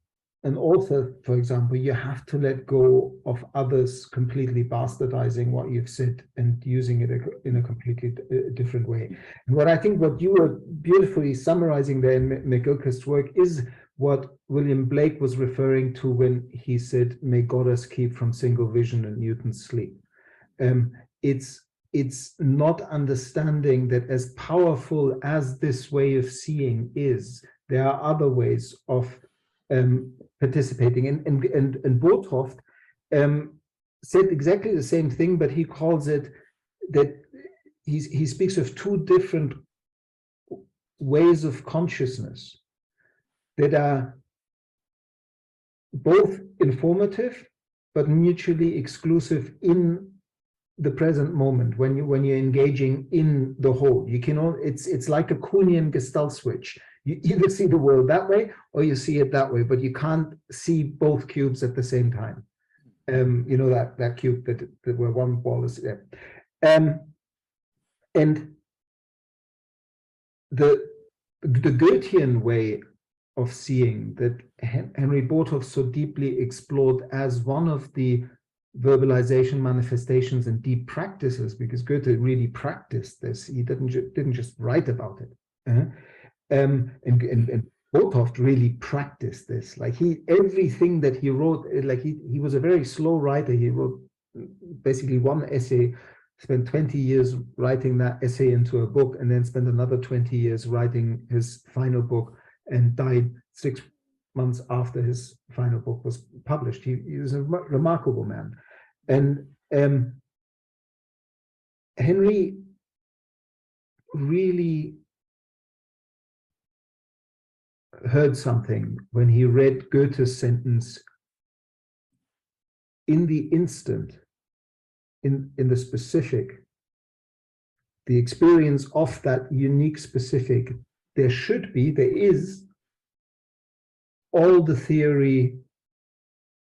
an author, for example, you have to let go of others completely bastardizing what you've said and using it in a completely different way. And what I think what you were beautifully summarizing there in McGilchrist's work is what William Blake was referring to when he said, "May God us keep from single vision and Newton's sleep." It's not understanding that as powerful as this way of seeing is, there are other ways of participating. And Bothoft said exactly the same thing, but he calls it that he speaks of two different ways of consciousness that are both informative but mutually exclusive in the present moment when you're engaging in the whole. You can it's like a Kuhnian Gestalt switch. You either see the world that way or you see it that way, but you can't see both cubes at the same time. You know that cube that where one ball is there. And the Goethean way of seeing that Henry Bothoff so deeply explored as one of the verbalization manifestations and deep practices, because Goethe really practiced this. He didn't just write about it. And Bothoff really practiced this. Like everything that he wrote, like he was a very slow writer. He wrote basically one essay spent 20 years writing that essay into a book, and then spent another 20 years writing his final book, and died 6 months after his final book was published. He was a remarkable man. And Henry really heard something when he read Goethe's sentence, in the instant, in the specific, the experience of that unique specific, there is all the theory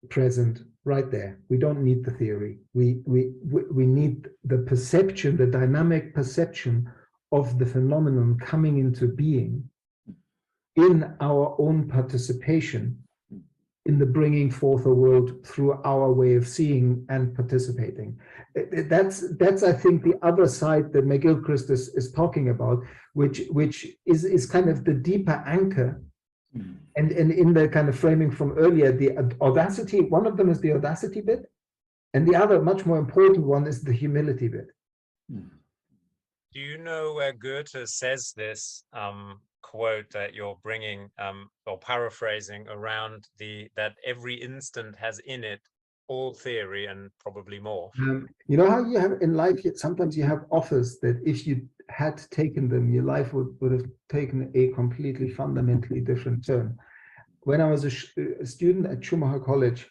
present right there. We don't need the theory. We need the perception, the dynamic perception of the phenomenon coming into being in our own participation in the bringing forth a world through our way of seeing and participating. That's I think the other side that McGilchrist is talking about, which is kind of the deeper anchor. And in the kind of framing from earlier, the audacity, one of them is the audacity bit, and the other much more important one is the humility bit. Do you know where Goethe says this quote that you're bringing or paraphrasing around that every instant has in it all theory and probably more? You know how you have in life, sometimes you have offers that if you had taken them, your life would have taken a completely fundamentally different turn. When I was a student at Schumacher College,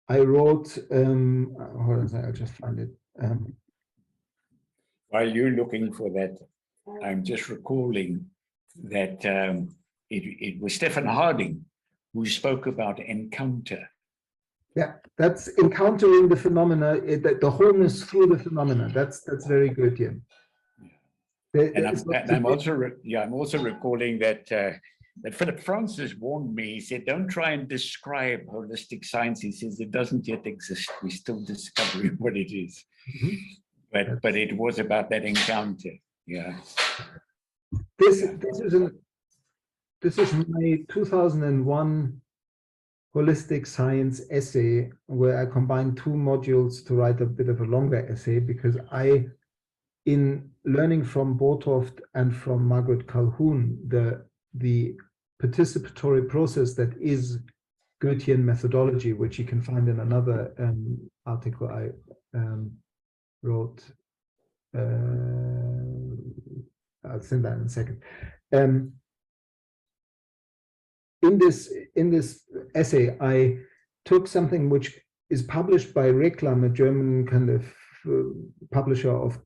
I wrote, hold on a second, I'll just find it. While you're looking for that, I'm just recalling that it was Stephen Harding who spoke about encounter. Yeah, that's encountering the phenomena, the wholeness through the phenomena. That's very good, yeah. And I'm also recalling that that Philip Francis warned me. He said, "Don't try and describe holistic science." He says it doesn't yet exist. We're still discovering what it is. Mm-hmm. But it was about that encounter. Yeah. This is my 2001 holistic science essay, where I combined 2 modules to write a bit of a longer essay, because in learning from Botoft and from Margaret Calhoun, the participatory process that is Goethean methodology, which you can find in another article I wrote. I'll send that in a second. In this essay, I took something which is published by Reklam, a German kind of publisher of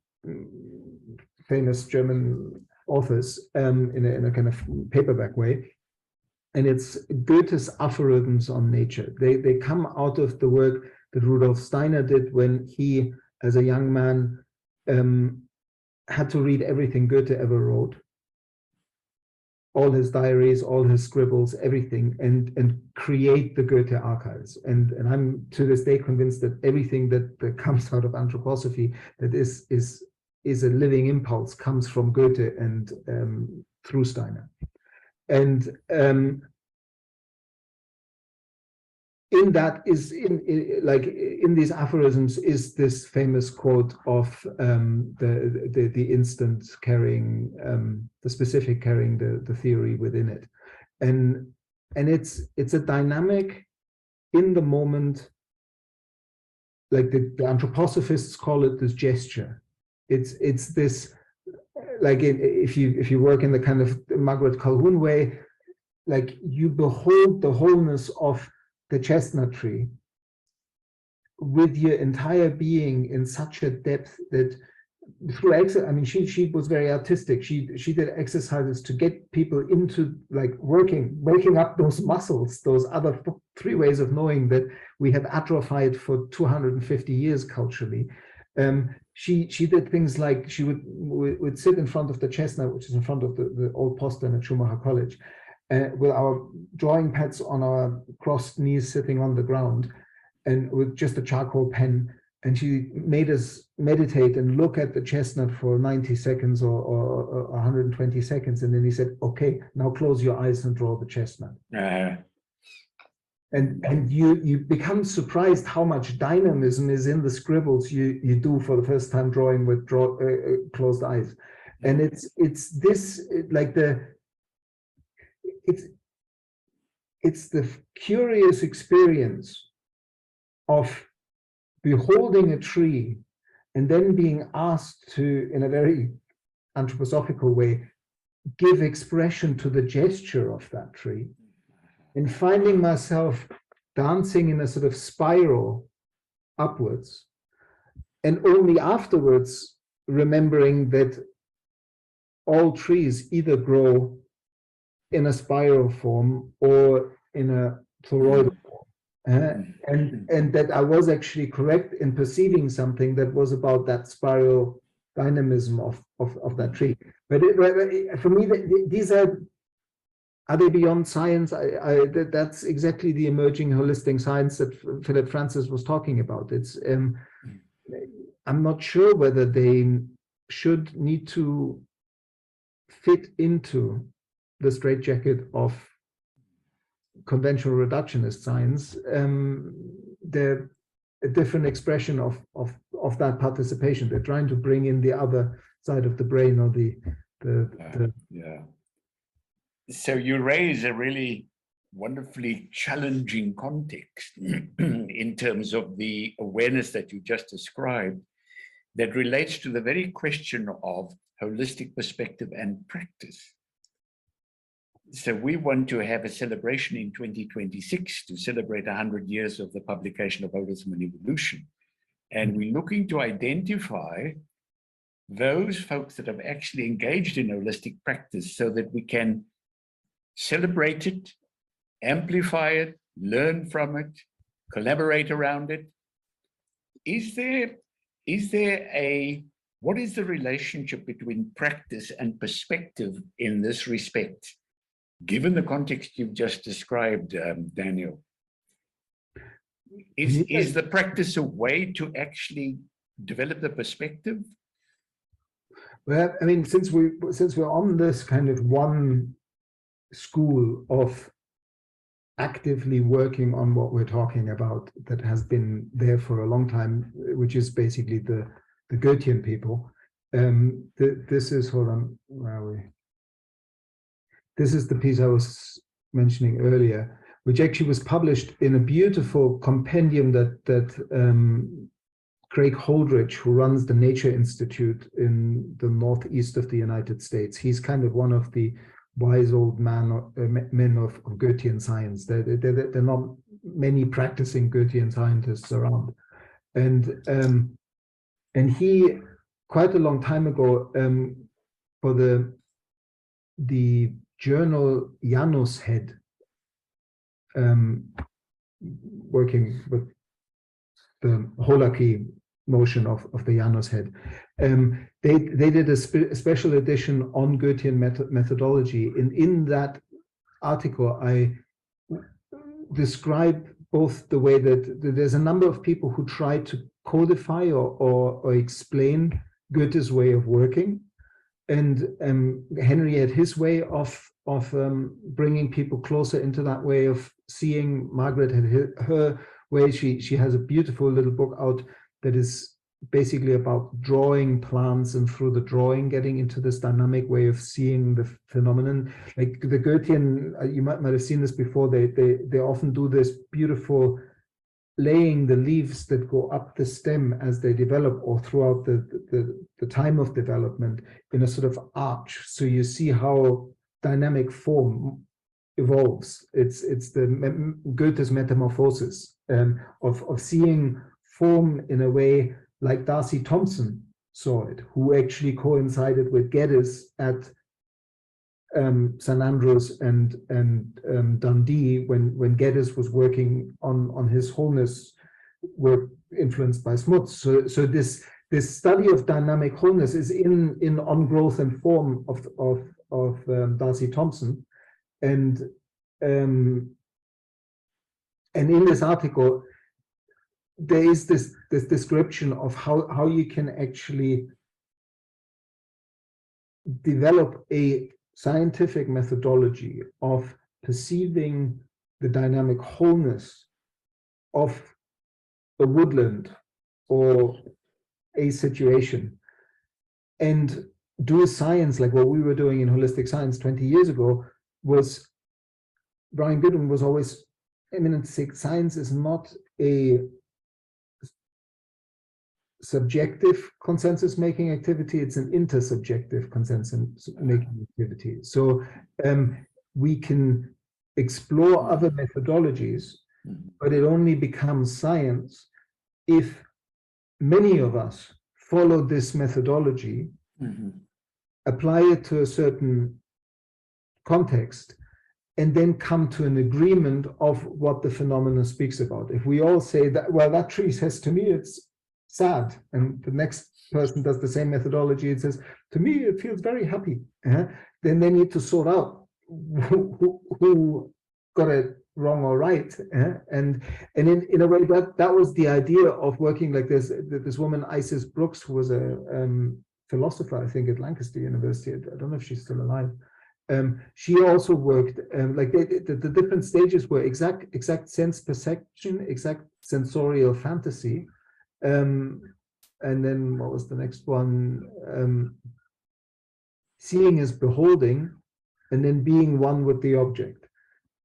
famous German authors, in a kind of paperback way, and it's Goethe's aphorisms on nature. They come out of the work that Rudolf Steiner did when he, as a young man, had to read everything Goethe ever wrote, all his diaries, all his scribbles, everything, and create the Goethe archives. And I'm to this day convinced that everything that comes out of anthroposophy that is a living impulse comes from Goethe and through Steiner. And in that is in these aphorisms is this famous quote of the instant carrying the specific carrying the theory within it, and it's a dynamic in the moment, like the anthroposophists call it this gesture. It's this, like if you work in the kind of Margaret Calhoun way, like you behold the wholeness of the chestnut tree with your entire being in such a depth that through exercise, I mean, she was very artistic. She did exercises to get people into like waking up those muscles, those other 3 ways of knowing that we have atrophied for 250 years culturally. She did things like she would sit in front of the chestnut, which is in front of the old postern at Schumacher College, with our drawing pads on our crossed knees sitting on the ground, and with just a charcoal pen. And she made us meditate and look at the chestnut for 90 seconds or 120 seconds. And then he said, okay, now close your eyes and draw the chestnut. And you become surprised how much dynamism is in the scribbles you do for the first time drawing with closed eyes. And it's this, like it's the curious experience of beholding a tree and then being asked to, in a very anthroposophical way, give expression to the gesture of that tree, and finding myself dancing in a sort of spiral upwards, and only afterwards remembering that all trees either grow in a spiral form or in a toroidal form. And that I was actually correct in perceiving something that was about that spiral dynamism of that tree. But for me, these are they beyond science? That's exactly the emerging holistic science that Philip Francis was talking about. It's I'm not sure whether they should need to fit into the straitjacket of conventional reductionist science. They're a different expression of that participation. They're trying to bring in the other side of the brain, or the yeah. So you raise a really wonderfully challenging context in terms of the awareness that you just described, that relates to the very question of holistic perspective and practice. So we want to have a celebration in 2026 to celebrate 100 years of the publication of Holism and Evolution. And we're looking to identify those folks that have actually engaged in holistic practice so that we can celebrate it, amplify it, learn from it, collaborate around it. What is the relationship between practice and perspective in this respect, given the context you've just described, Daniel? Is the practice a way to actually develop the perspective? Well, I mean, since we're on this kind of one school of actively working on what we're talking about that has been there for a long time, which is basically the Goethean people. This is, hold on, where are we? This is the piece I was mentioning earlier, which actually was published in a beautiful compendium that Craig Holdridge, who runs the Nature Institute in the northeast of the United States, he's kind of one of the wise old men of Goethean science. There are not many practicing Goethean scientists around, and he, quite a long time ago, for the journal Janus Head, working with the holarchy motion of the Janus Head, they did a special edition on Goethean methodology. In that article, I describe both the way that there's a number of people who try to codify or explain Goethe's way of working, and Henry had his way of bringing people closer into that way of seeing. Margaret had her way. She has a beautiful little book out that is basically about drawing plants, and through the drawing getting into this dynamic way of seeing the phenomenon. Like the Goethean, you might have seen this before, they often do this beautiful laying the leaves that go up the stem as they develop, or throughout the time of development, in a sort of arch. So you see how dynamic form evolves. It's the Goethe's metamorphosis of seeing form in a way like Darcy Thompson saw it, who actually coincided with Geddes at St Andrews and Dundee when Geddes was working on his wholeness work influenced by Smuts. So this study of dynamic wholeness is in On Growth and Form of Darcy Thompson, and in this article there is this description of how you can actually develop a scientific methodology of perceiving the dynamic wholeness of a woodland or a situation, and do science like what we were doing in holistic science 20 years ago. Was Brian Goodwin was always eminent to say science is not a subjective consensus making activity, it's an intersubjective consensus making activity. So we can explore other methodologies, but it only becomes science if many of us follow this methodology, apply it to a certain context, and then come to an agreement of what the phenomenon speaks about. If we all say that, well, that tree says to me it's sad, and the next person does the same methodology, it says, to me it feels very happy, then they need to sort out who got it wrong or right. And in a way, that was the idea of working like this. This woman, Isis Brooks, who was a philosopher, I think, at Lancaster University. I don't know if she's still alive. She also worked like the different stages were exact sense perception, exact sensorial fantasy, and then what was the next one? Seeing is beholding, and then being one with the object.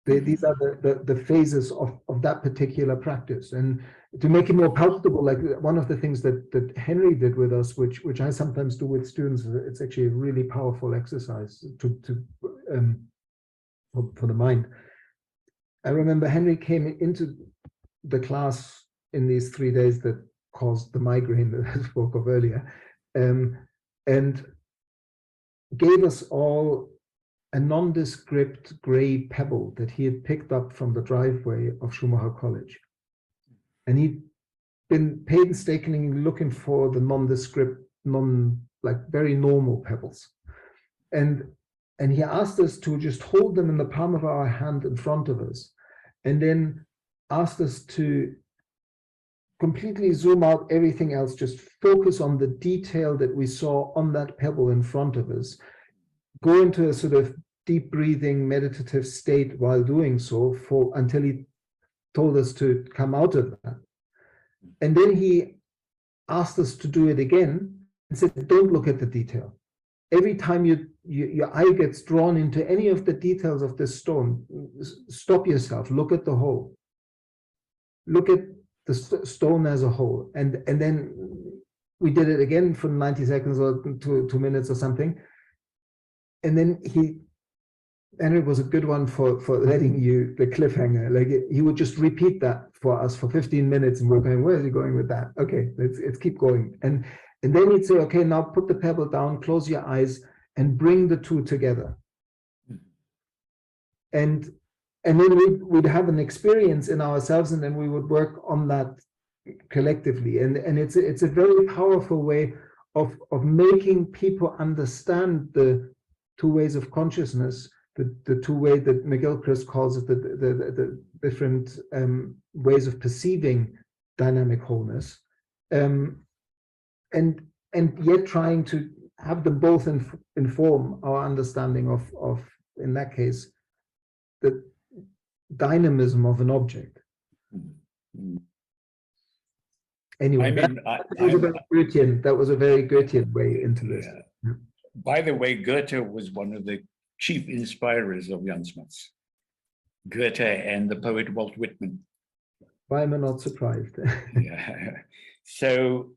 These are the phases of that particular practice. And to make it more palatable, like one of the things that Henry did with us, which I sometimes do with students, it's actually a really powerful exercise for the mind. I remember Henry came into the class in these 3 days that caused the migraine that I spoke of earlier, and gave us all a nondescript gray pebble that he had picked up from the driveway of Schumacher College. And he'd been painstakingly looking for the nondescript, like very normal pebbles. And he asked us to just hold them in the palm of our hand in front of us, and then asked us to completely zoom out everything else, just focus on the detail that we saw on that pebble in front of us, go into a sort of deep breathing meditative state while doing so until he told us to come out of that. And then he asked us to do it again and said, don't look at the detail. Every time your eye gets drawn into any of the details of this stone, stop yourself, look at the whole. Look at the stone as a whole. And then we did it again for 90 seconds or 2 minutes or something. And then Henry was a good one for letting you the cliffhanger. Like he would just repeat that for us for 15 minutes, and we're going, where is he going with that? Okay, let's keep going. And then he'd say, okay, now put the pebble down, close your eyes, and bring the two together. And then we'd have an experience in ourselves, and then we would work on that collectively. And it's a very powerful way of making people understand the two ways of consciousness, the two ways that McGilchrist calls it, the different ways of perceiving dynamic wholeness, and yet trying to have them both inform our understanding of, in that case, the dynamism of an object. Anyway, that was a very Goethean way into this. Yeah. By the way, Goethe was one of the chief inspirers of Jan Smuts. Goethe and the poet Walt Whitman. Why am I not surprised? Yeah. So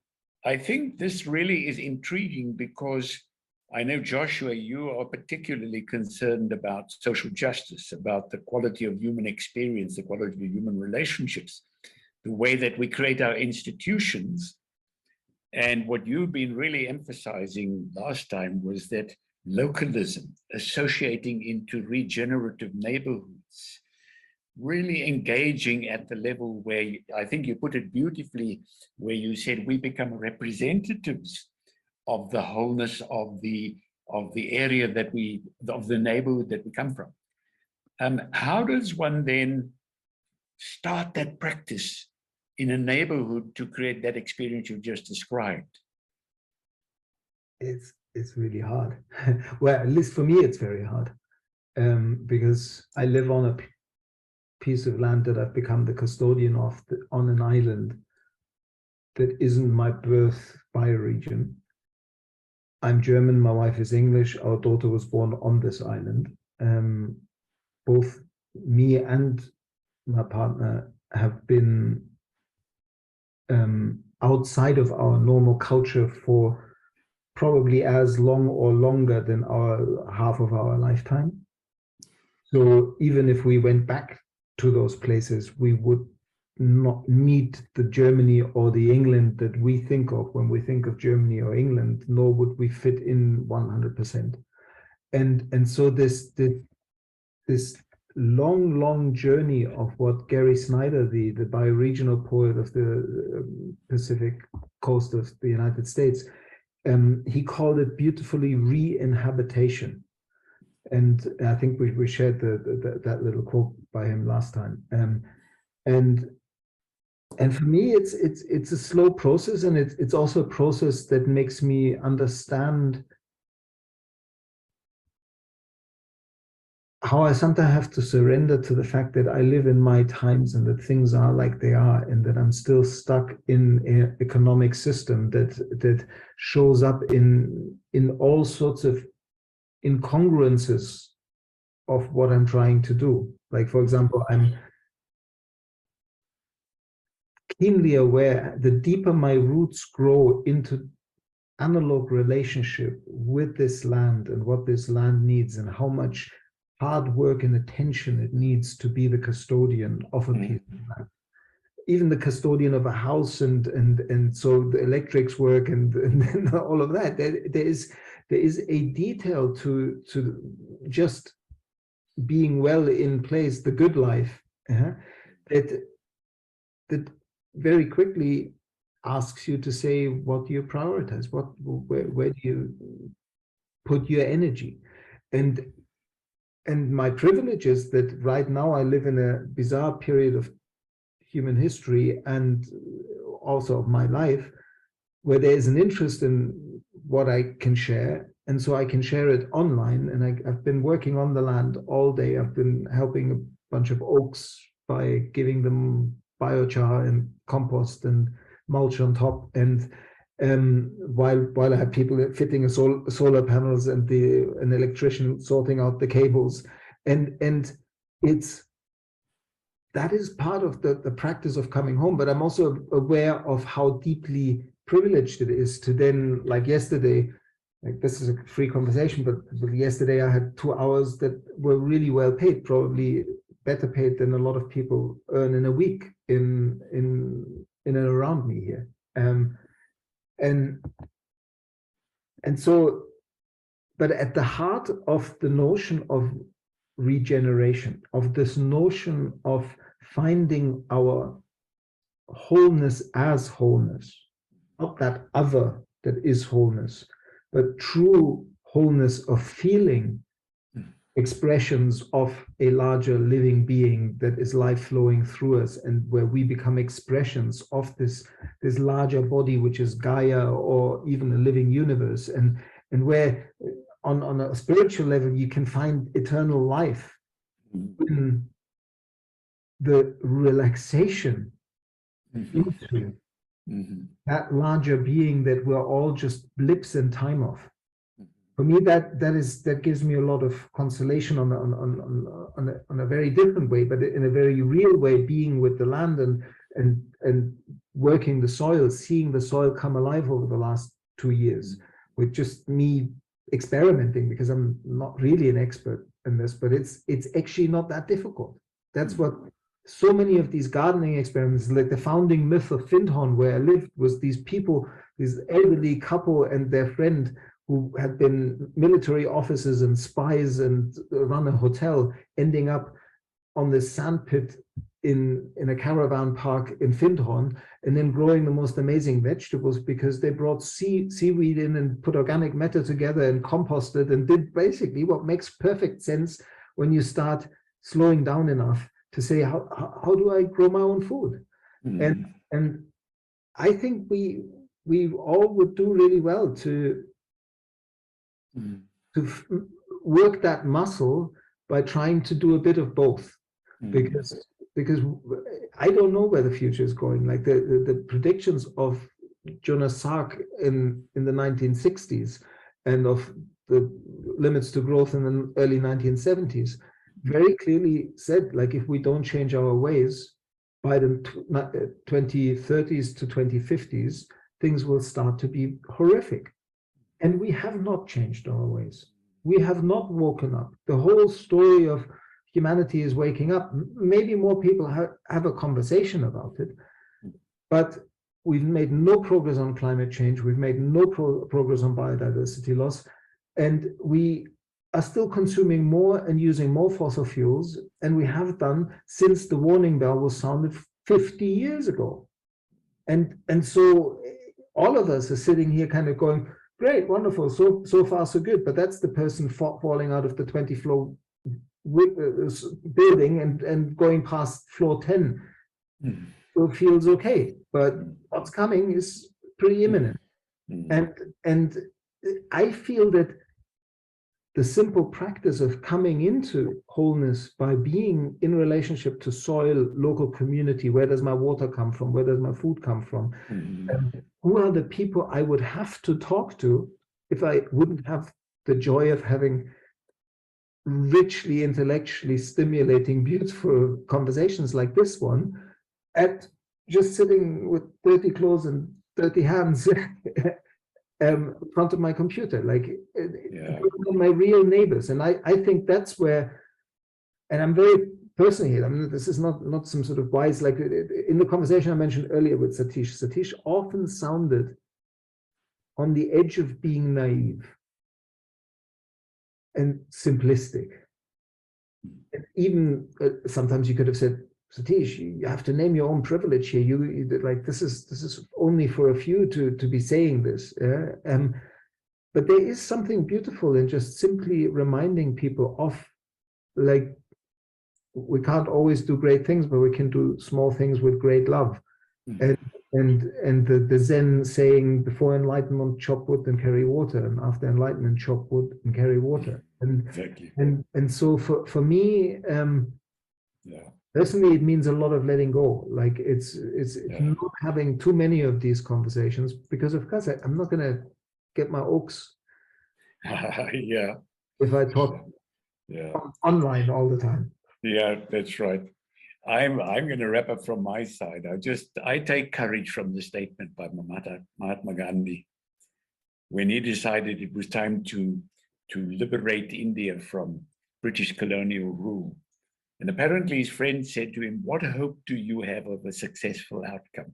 I think this really is intriguing because I know, Joshua, you are particularly concerned about social justice, about the quality of human experience, the quality of human relationships, the way that we create our institutions. And what you've been really emphasizing last time was that localism, associating into regenerative neighborhoods, really engaging at the level where I think you put it beautifully, where you said we become representatives of the wholeness of the area that of the neighborhood that we come from. How does one then start that practice in a neighborhood to create that experience you just described? It's really hard. Well, at least for me, it's very hard, because I live on piece of land that I've become the custodian of on an island that isn't my birth bioregion. I'm German, my wife is English, our daughter was born on this island. Both me and my partner have been outside of our normal culture for probably as long or longer than our half of our lifetime. So even if we went back to those places, we would not meet the Germany or the England that we think of when we think of Germany or England, nor would we fit in 100%. And so this long journey of what Gary Snyder, the bioregional poet of the Pacific coast of the United States, he called it beautifully re-inhabitation. And I think we shared that little quote by him last time. And for me, it's a slow process, and it's also a process that makes me understand how I sometimes have to surrender to the fact that I live in my times and that things are like they are, and that I'm still stuck in an economic system that shows up in all sorts of incongruences of what I'm trying to do. Like, for example, I'm keenly aware the deeper my roots grow into analog relationship with this land and what this land needs and how much hard work and attention it needs to be the custodian of a piece of land. Even the custodian of a house, and so the electrics work and all of that. There is a detail to just being well in place, the good life, that very quickly asks you to say, what do you prioritize? Where do you put your energy? And my privilege is that right now I live in a bizarre period of human history and also of my life where there is an interest in what I can share. And so I can share it online. And I've been working on the land all day. I've been helping a bunch of oaks by giving them biochar and compost and mulch on top. And while I have people fitting solar panels and an electrician sorting out the cables. And that is part of the practice of coming home. But I'm also aware of how deeply privileged it is to then, like yesterday, like this is a free conversation, but yesterday I had 2 hours that were really well paid, probably better paid than a lot of people earn in a week in and around me here. And so, but at the heart of the notion of regeneration, of this notion of finding our wholeness as wholeness, not that other that is wholeness, but true wholeness of feeling expressions of a larger living being that is life flowing through us, and where we become expressions of this larger body, which is Gaia, or even a living universe, and where on a spiritual level you can find eternal life in the relaxation into that larger being that we're all just blips in time of. For me, that gives me a lot of consolation on a very different way, but in a very real way, being with the land and working the soil, seeing the soil come alive over the last 2 years, with just me experimenting, because I'm not really an expert in this, but it's actually not that difficult. That's what so many of these gardening experiments, like the founding myth of Findhorn, where I lived, was these people, this elderly couple and their friend, who had been military officers and spies and run a hotel, ending up on this sandpit in a caravan park in Findhorn, and then growing the most amazing vegetables because they brought seaweed in and put organic matter together and composted and did basically what makes perfect sense when you start slowing down enough to say, how do I grow my own food? And I think we all would do really well to work that muscle by trying to do a bit of both. because I don't know where the future is going. Like the predictions of Jonas Salk in the 1960s and of the limits to growth in the early 1970s very clearly said, like, if we don't change our ways by the 2030s to 2050s, things will start to be horrific. And we have not changed our ways. We have not woken up. The whole story of humanity is waking up. Maybe more people have a conversation about it, but we've made no progress on climate change. We've made no progress on biodiversity loss. And we are still consuming more and using more fossil fuels. And we have done since the warning bell was sounded 50 years ago. And so all of us are sitting here kind of going, great, wonderful, so far so good. But that's the person falling out of the 20-floor building and going past floor 10. So it feels okay, but what's coming is pretty imminent. And I feel that the simple practice of coming into wholeness by being in relationship to soil, local community, where does my water come from? Where does my food come from? Who are the people I would have to talk to if I wouldn't have the joy of having richly intellectually stimulating, beautiful conversations like this one, at just sitting with dirty clothes and dirty hands in front of my computer, like my real neighbors. And I think that's where, and I'm very personal here, I mean, this is not some sort of wise, like in the conversation I mentioned earlier with Satish often sounded on the edge of being naive and simplistic. And even sometimes you could have said, Satish, you have to name your own privilege here. You like this is only for a few to be saying this. But there is something beautiful in just simply reminding people of, like, we can't always do great things, but we can do small things with great love. And the Zen saying, before enlightenment, chop wood and carry water, and after enlightenment, chop wood and carry water. And exactly. And so for me, personally, it means a lot of letting go. Like it's not having too many of these conversations, because of course I'm not gonna get my oaks if I talk online all the time. Yeah, that's right. I'm going to wrap up from my side. I take courage from the statement by Mahatma Gandhi when he decided it was time to liberate India from British colonial rule. And apparently his friend said to him, "What hope do you have of a successful outcome?"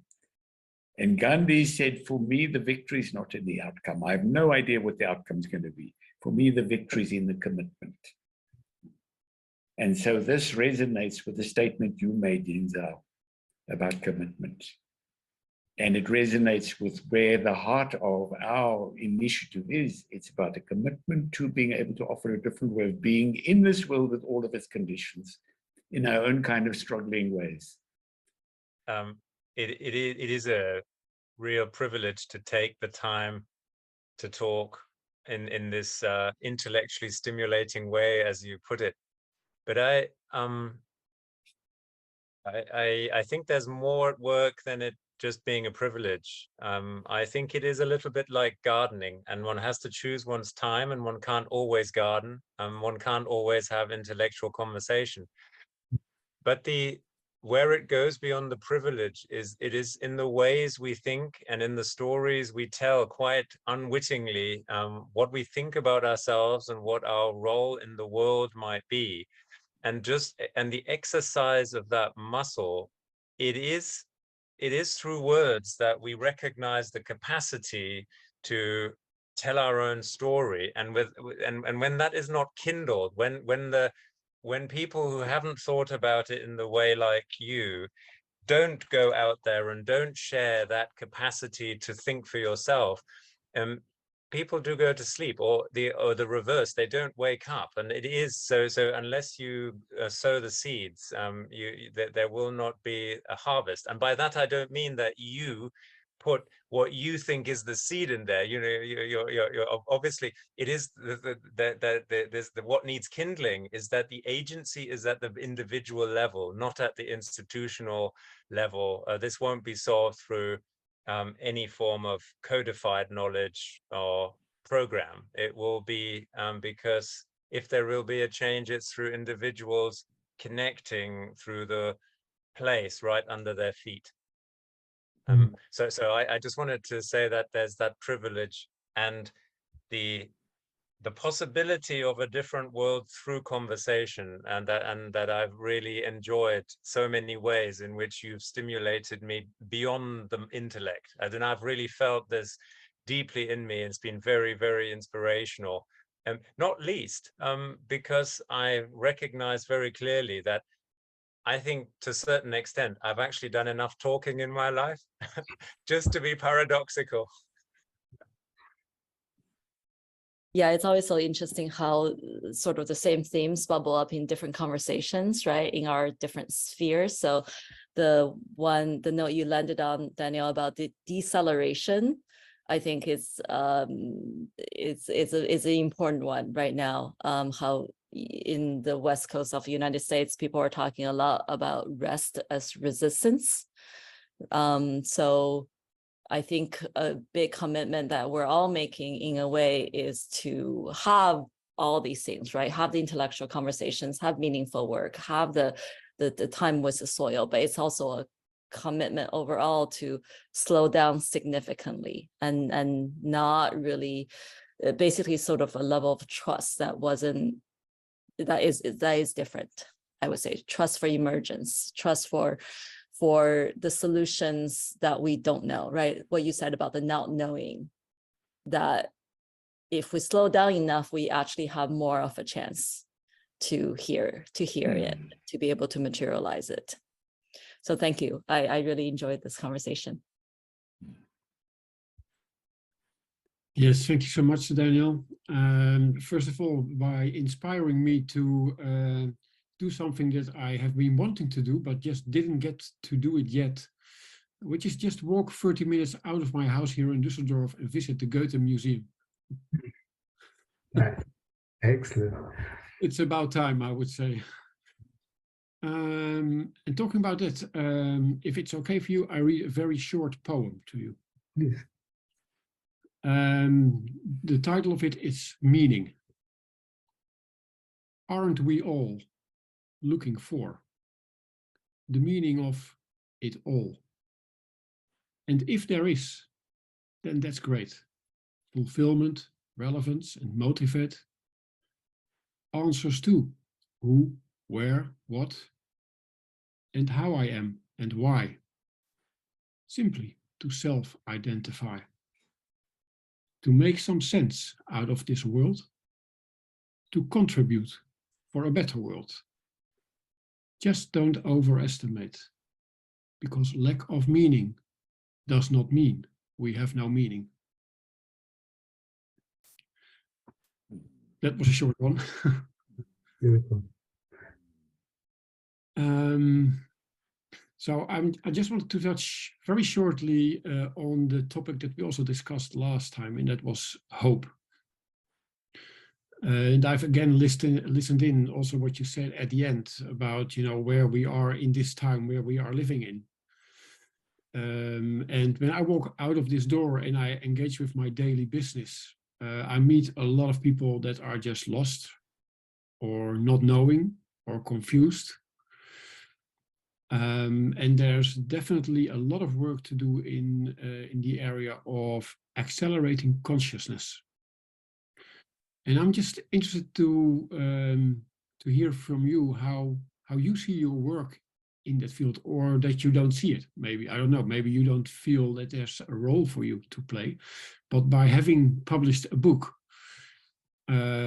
And Gandhi said, "For me, the victory is not in the outcome. I have no idea what the outcome is going to be. For me, the victory is in the commitment." And so this resonates with the statement you made, Yinzao, about commitment. And it resonates with where the heart of our initiative is. It's about a commitment to being able to offer a different way of being in this world with all of its conditions, in our own kind of struggling ways. It is a real privilege to take the time to talk in this intellectually stimulating way, as you put it. But I think there's more at work than it just being a privilege. I think it is a little bit like gardening, and one has to choose one's time, and one can't always garden, one can't always have intellectual conversation. But where it goes beyond the privilege is in the ways we think and in the stories we tell quite unwittingly, what we think about ourselves and what our role in the world might be. And the exercise of that muscle, it is through words that we recognize the capacity to tell our own story. And when that is not kindled, when people who haven't thought about it in the way like you don't go out there and don't share that capacity to think for yourself, people do go to sleep, or the reverse, they don't wake up. And it is so unless you sow the seeds, there will not be a harvest. And by that I don't mean that you put what you think is the seed in there. You know, you're obviously it is what needs kindling is that the agency is at the individual level, not at the institutional level. This won't be solved through any form of codified knowledge or program. It will be because if there will be a change, it's through individuals connecting through the place right under their feet. So I just wanted to say that there's that privilege and the possibility of a different world through conversation, and that I've really enjoyed so many ways in which you've stimulated me beyond the intellect. And I've really felt this deeply in me. It's been very, very inspirational, and not least because I recognize very clearly that I think to a certain extent I've actually done enough talking in my life just to be paradoxical. Yeah, it's always so interesting how sort of the same themes bubble up in different conversations, right, in our different spheres. So the note you landed on, Daniel, about the deceleration, I think it's an important one right now. How in the West Coast of the United States, people are talking a lot about rest as resistance. So I think a big commitment that we're all making in a way is to have all these things, right? Have the intellectual conversations, have meaningful work, have the time with the soil, but it's also a commitment overall to slow down significantly and not really, basically sort of a level of trust that is different. I would say trust for emergence, trust for the solutions that we don't know, right? What you said about the not knowing, that if we slow down enough, we actually have more of a chance to hear it, to be able to materialize it. So thank you. I really enjoyed this conversation. Yes, thank you so much, Daniel. First of all, by inspiring me to do something that I have been wanting to do, but just didn't get to do it yet, which is just walk 30 minutes out of my house here in Düsseldorf and visit the Goethe Museum. Right. Excellent. It's about time, I would say. And talking about that, if it's okay for you, I read a very short poem to you. Please. The title of it is Meaning. Aren't we all looking for the meaning of it all? And if there is, then that's great. Fulfillment, relevance, and motivate. Answers to who, where, what, and how I am and why. Simply to self-identify. To make some sense out of this world. To contribute for a better world. Just don't overestimate, because lack of meaning does not mean we have no meaning. That was a short one. Beautiful. So I just wanted to touch very shortly on the topic that we also discussed last time, and that was hope. And I've again listened in also what you said at the end about, you know, where we are in this time, where we are living in. And when I walk out of this door and I engage with my daily business, I meet a lot of people that are just lost or not knowing or confused. And there's definitely a lot of work to do in the area of accelerating consciousness. And I'm just interested to hear from you how you see your work in that field, or that you don't see it. Maybe, I don't know, maybe you don't feel that there's a role for you to play. But by having published a book,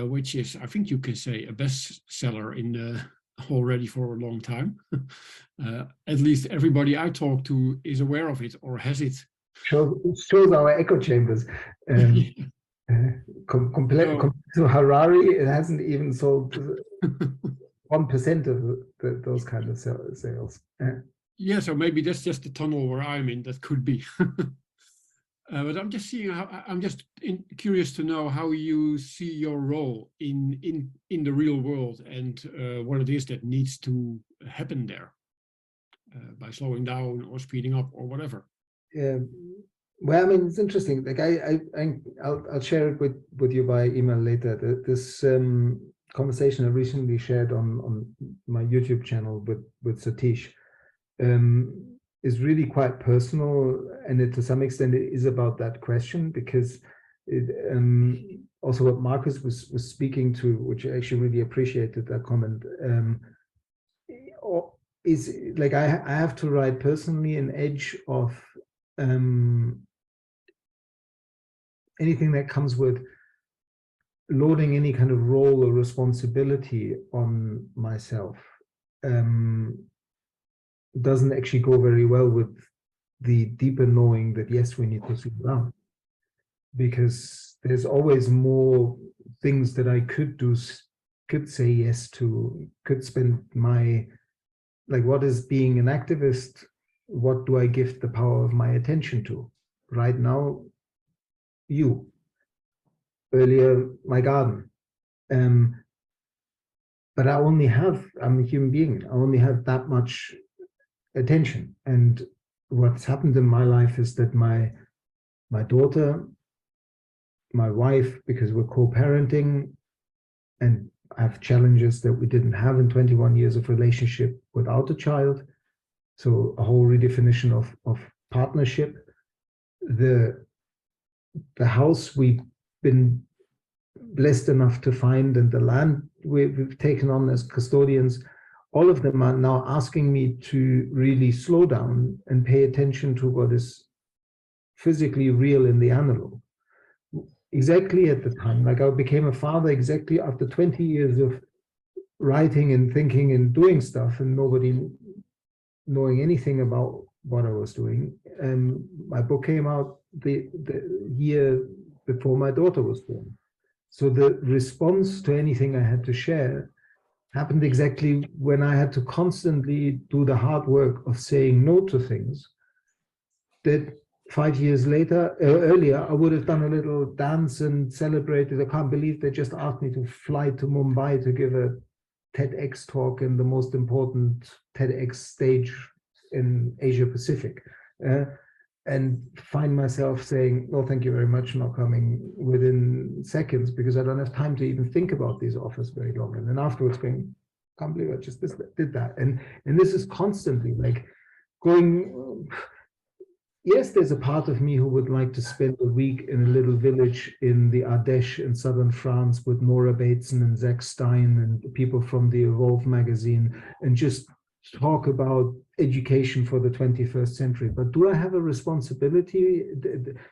which is, I think you can say, a bestseller in already for a long time. At least everybody I talk to is aware of it or has it. Shows our echo chambers. Compared to Harari, it hasn't even sold 1% of those kind of sales. Yeah, so maybe that's just the tunnel where I'm in. That could be. But I'm just seeing how I'm just curious to know how you see your role in the real world and what it is that needs to happen there by slowing down or speeding up or whatever. Yeah. Well, I mean, it's interesting. Like I'll share it with you by email later. This conversation I recently shared on my YouTube channel with Satish is really quite personal, and it, to some extent, it is about that question, because it, also what Marcus was speaking to, which I actually really appreciated that comment, is like I have to ride personally an edge of anything that comes with loading any kind of role or responsibility on myself. Doesn't actually go very well with the deeper knowing that, yes, we need to slow down, because there's always more things that I could do, could say yes to, could spend my, like, what is being an activist? What do I give the power of my attention to? Right now, you. Earlier, my garden. But I'm a human being. I only have that much attention. And what's happened in my life is that my daughter, my wife, because we're co-parenting, and I have challenges that we didn't have in 21 years of relationship without a child. So a whole redefinition of partnership. The house we've been blessed enough to find, and the land we've taken on as custodians, all of them are now asking me to really slow down and pay attention to what is physically real in the analog. Exactly at the time, like I became a father exactly after 20 years of writing and thinking and doing stuff, and nobody knowing anything about what I was doing. My book came out the year before my daughter was born. So the response to anything I had to share happened exactly when I had to constantly do the hard work of saying no to things that 5 years later, earlier, I would have done a little dance and celebrated. I can't believe they just asked me to fly to Mumbai to give a TEDx talk in the most important TEDx stage in Asia Pacific. And find myself saying, "No, thank you very much, not coming," within seconds, because I don't have time to even think about these offers very long. And then afterwards going, "Can't believe I just did that." And this is constantly like going, yes, there's a part of me who would like to spend a week in a little village in the Ardèche in southern France with Nora Bateson and Zach Stein and people from the Evolve magazine, and just talk about education for the 21st century. But do I have a responsibility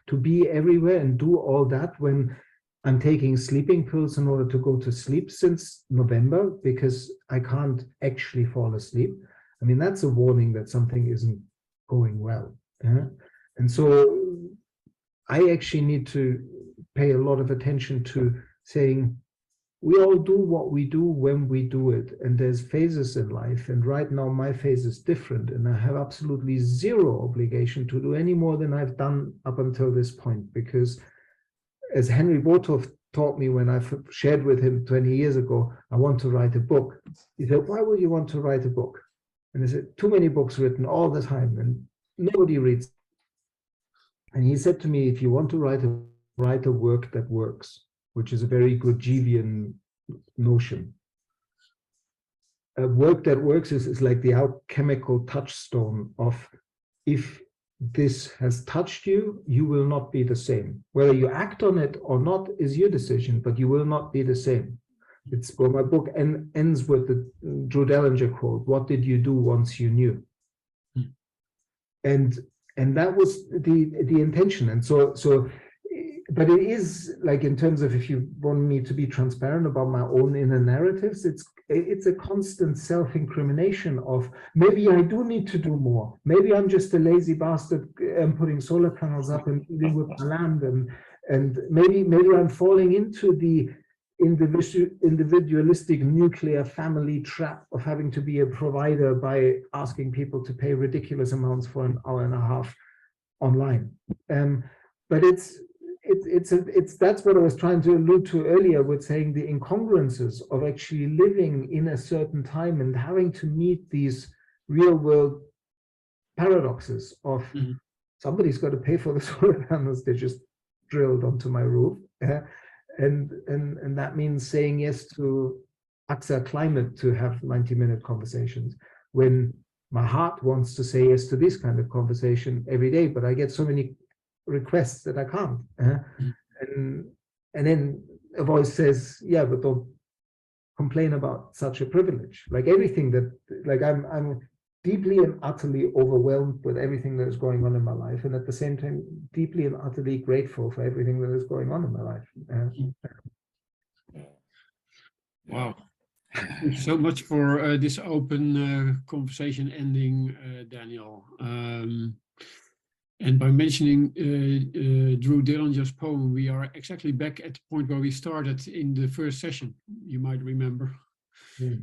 to be everywhere and do all that when I'm taking sleeping pills in order to go to sleep since November because I can't actually fall asleep? I mean, that's a warning that something isn't going well. And so I actually need to pay a lot of attention to saying, we all do what we do when we do it, and there's phases in life, and right now my phase is different, and I have absolutely zero obligation to do any more than I've done up until this point, because as Henry Bothoff taught me when I shared with him 20 years ago, I want to write a book. He said, "Why would you want to write a book?" And I said, "Too many books written all the time, and nobody reads." And he said to me, "If you want to write a work that works," which is a very Gurdjieffian notion. A work that works is like the alchemical touchstone of, if this has touched you, you will not be the same. Whether you act on it or not is your decision, but you will not be the same. It's where my book ends with the Drew Dellinger quote, "What did you do once you knew?" And that was the intention. And so but it is like, in terms of, if you want me to be transparent about my own inner narratives, it's a constant self-incrimination of, maybe I do need to do more. Maybe I'm just a lazy bastard putting solar panels up and dealing with my land, and maybe I'm falling into the individualistic nuclear family trap of having to be a provider by asking people to pay ridiculous amounts for an hour and a half online. but that's what I was trying to allude to earlier with saying the incongruences of actually living in a certain time and having to meet these real world paradoxes of somebody's got to pay for the solar panels they just drilled onto my roof, and that means saying yes to AXA Climate to have 90-minute conversations when my heart wants to say yes to this kind of conversation every day, but I get so many requests that I can't. And then a voice says, yeah, but don't complain about such a privilege. Like everything that, like I'm deeply and utterly overwhelmed with everything that is going on in my life, and at the same time, deeply and utterly grateful for everything that is going on in my life. Wow. Thank you so much for this open conversation ending, Daniel. And by mentioning Drew Dillinger's poem, we are exactly back at the point where we started in the first session, you might remember. So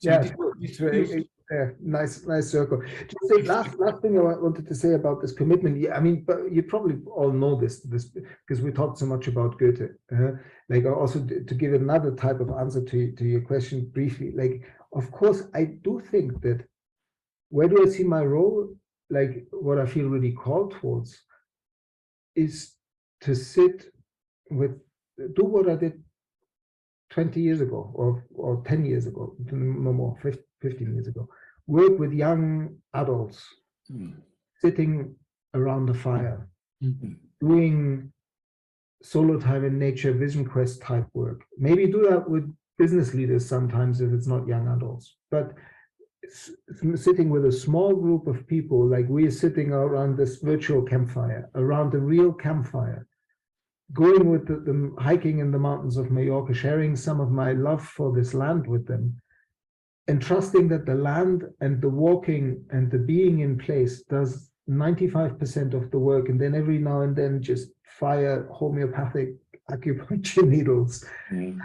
yeah, it's very nice circle. Just the last thing I wanted to say about this commitment. Yeah, I mean, but you probably all know this because we talked so much about Goethe. Like also to give another type of answer to your question briefly. Like, of course, I do think that where do I see my role? Like what I feel really called towards is to sit with, do what I did 20 years ago or 10 years ago, no more, 15 years ago, work with young adults sitting around the fire, doing solo time in nature, vision quest type work. Maybe do that with business leaders sometimes if it's not young adults, but sitting with a small group of people, like we're sitting around this virtual campfire, around the real campfire, going with them, hiking in the mountains of Mallorca, sharing some of my love for this land with them, and trusting that the land and the walking and the being in place does 95% of the work, and then every now and then just fire homeopathic acupuncture needles in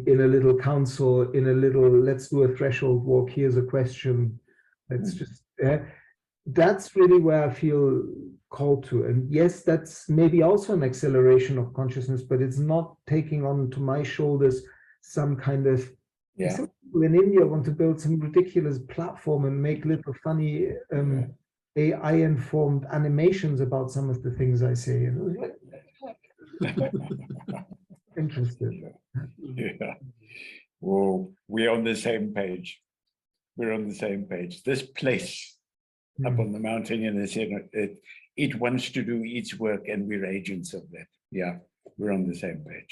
a little council, in a little, let's do a threshold walk, here's a question, let's just, that's really where I feel called to. And yes, that's maybe also an acceleration of consciousness, but it's not taking onto my shoulders some kind of, some people in India want to build some ridiculous platform and make little funny AI-informed animations about some of the things I say. And interesting. Yeah. Well, we're on the same page. We're on the same page. This place up on the mountain in the center, it wants to do its work, and we're agents of that. Yeah, we're on the same page.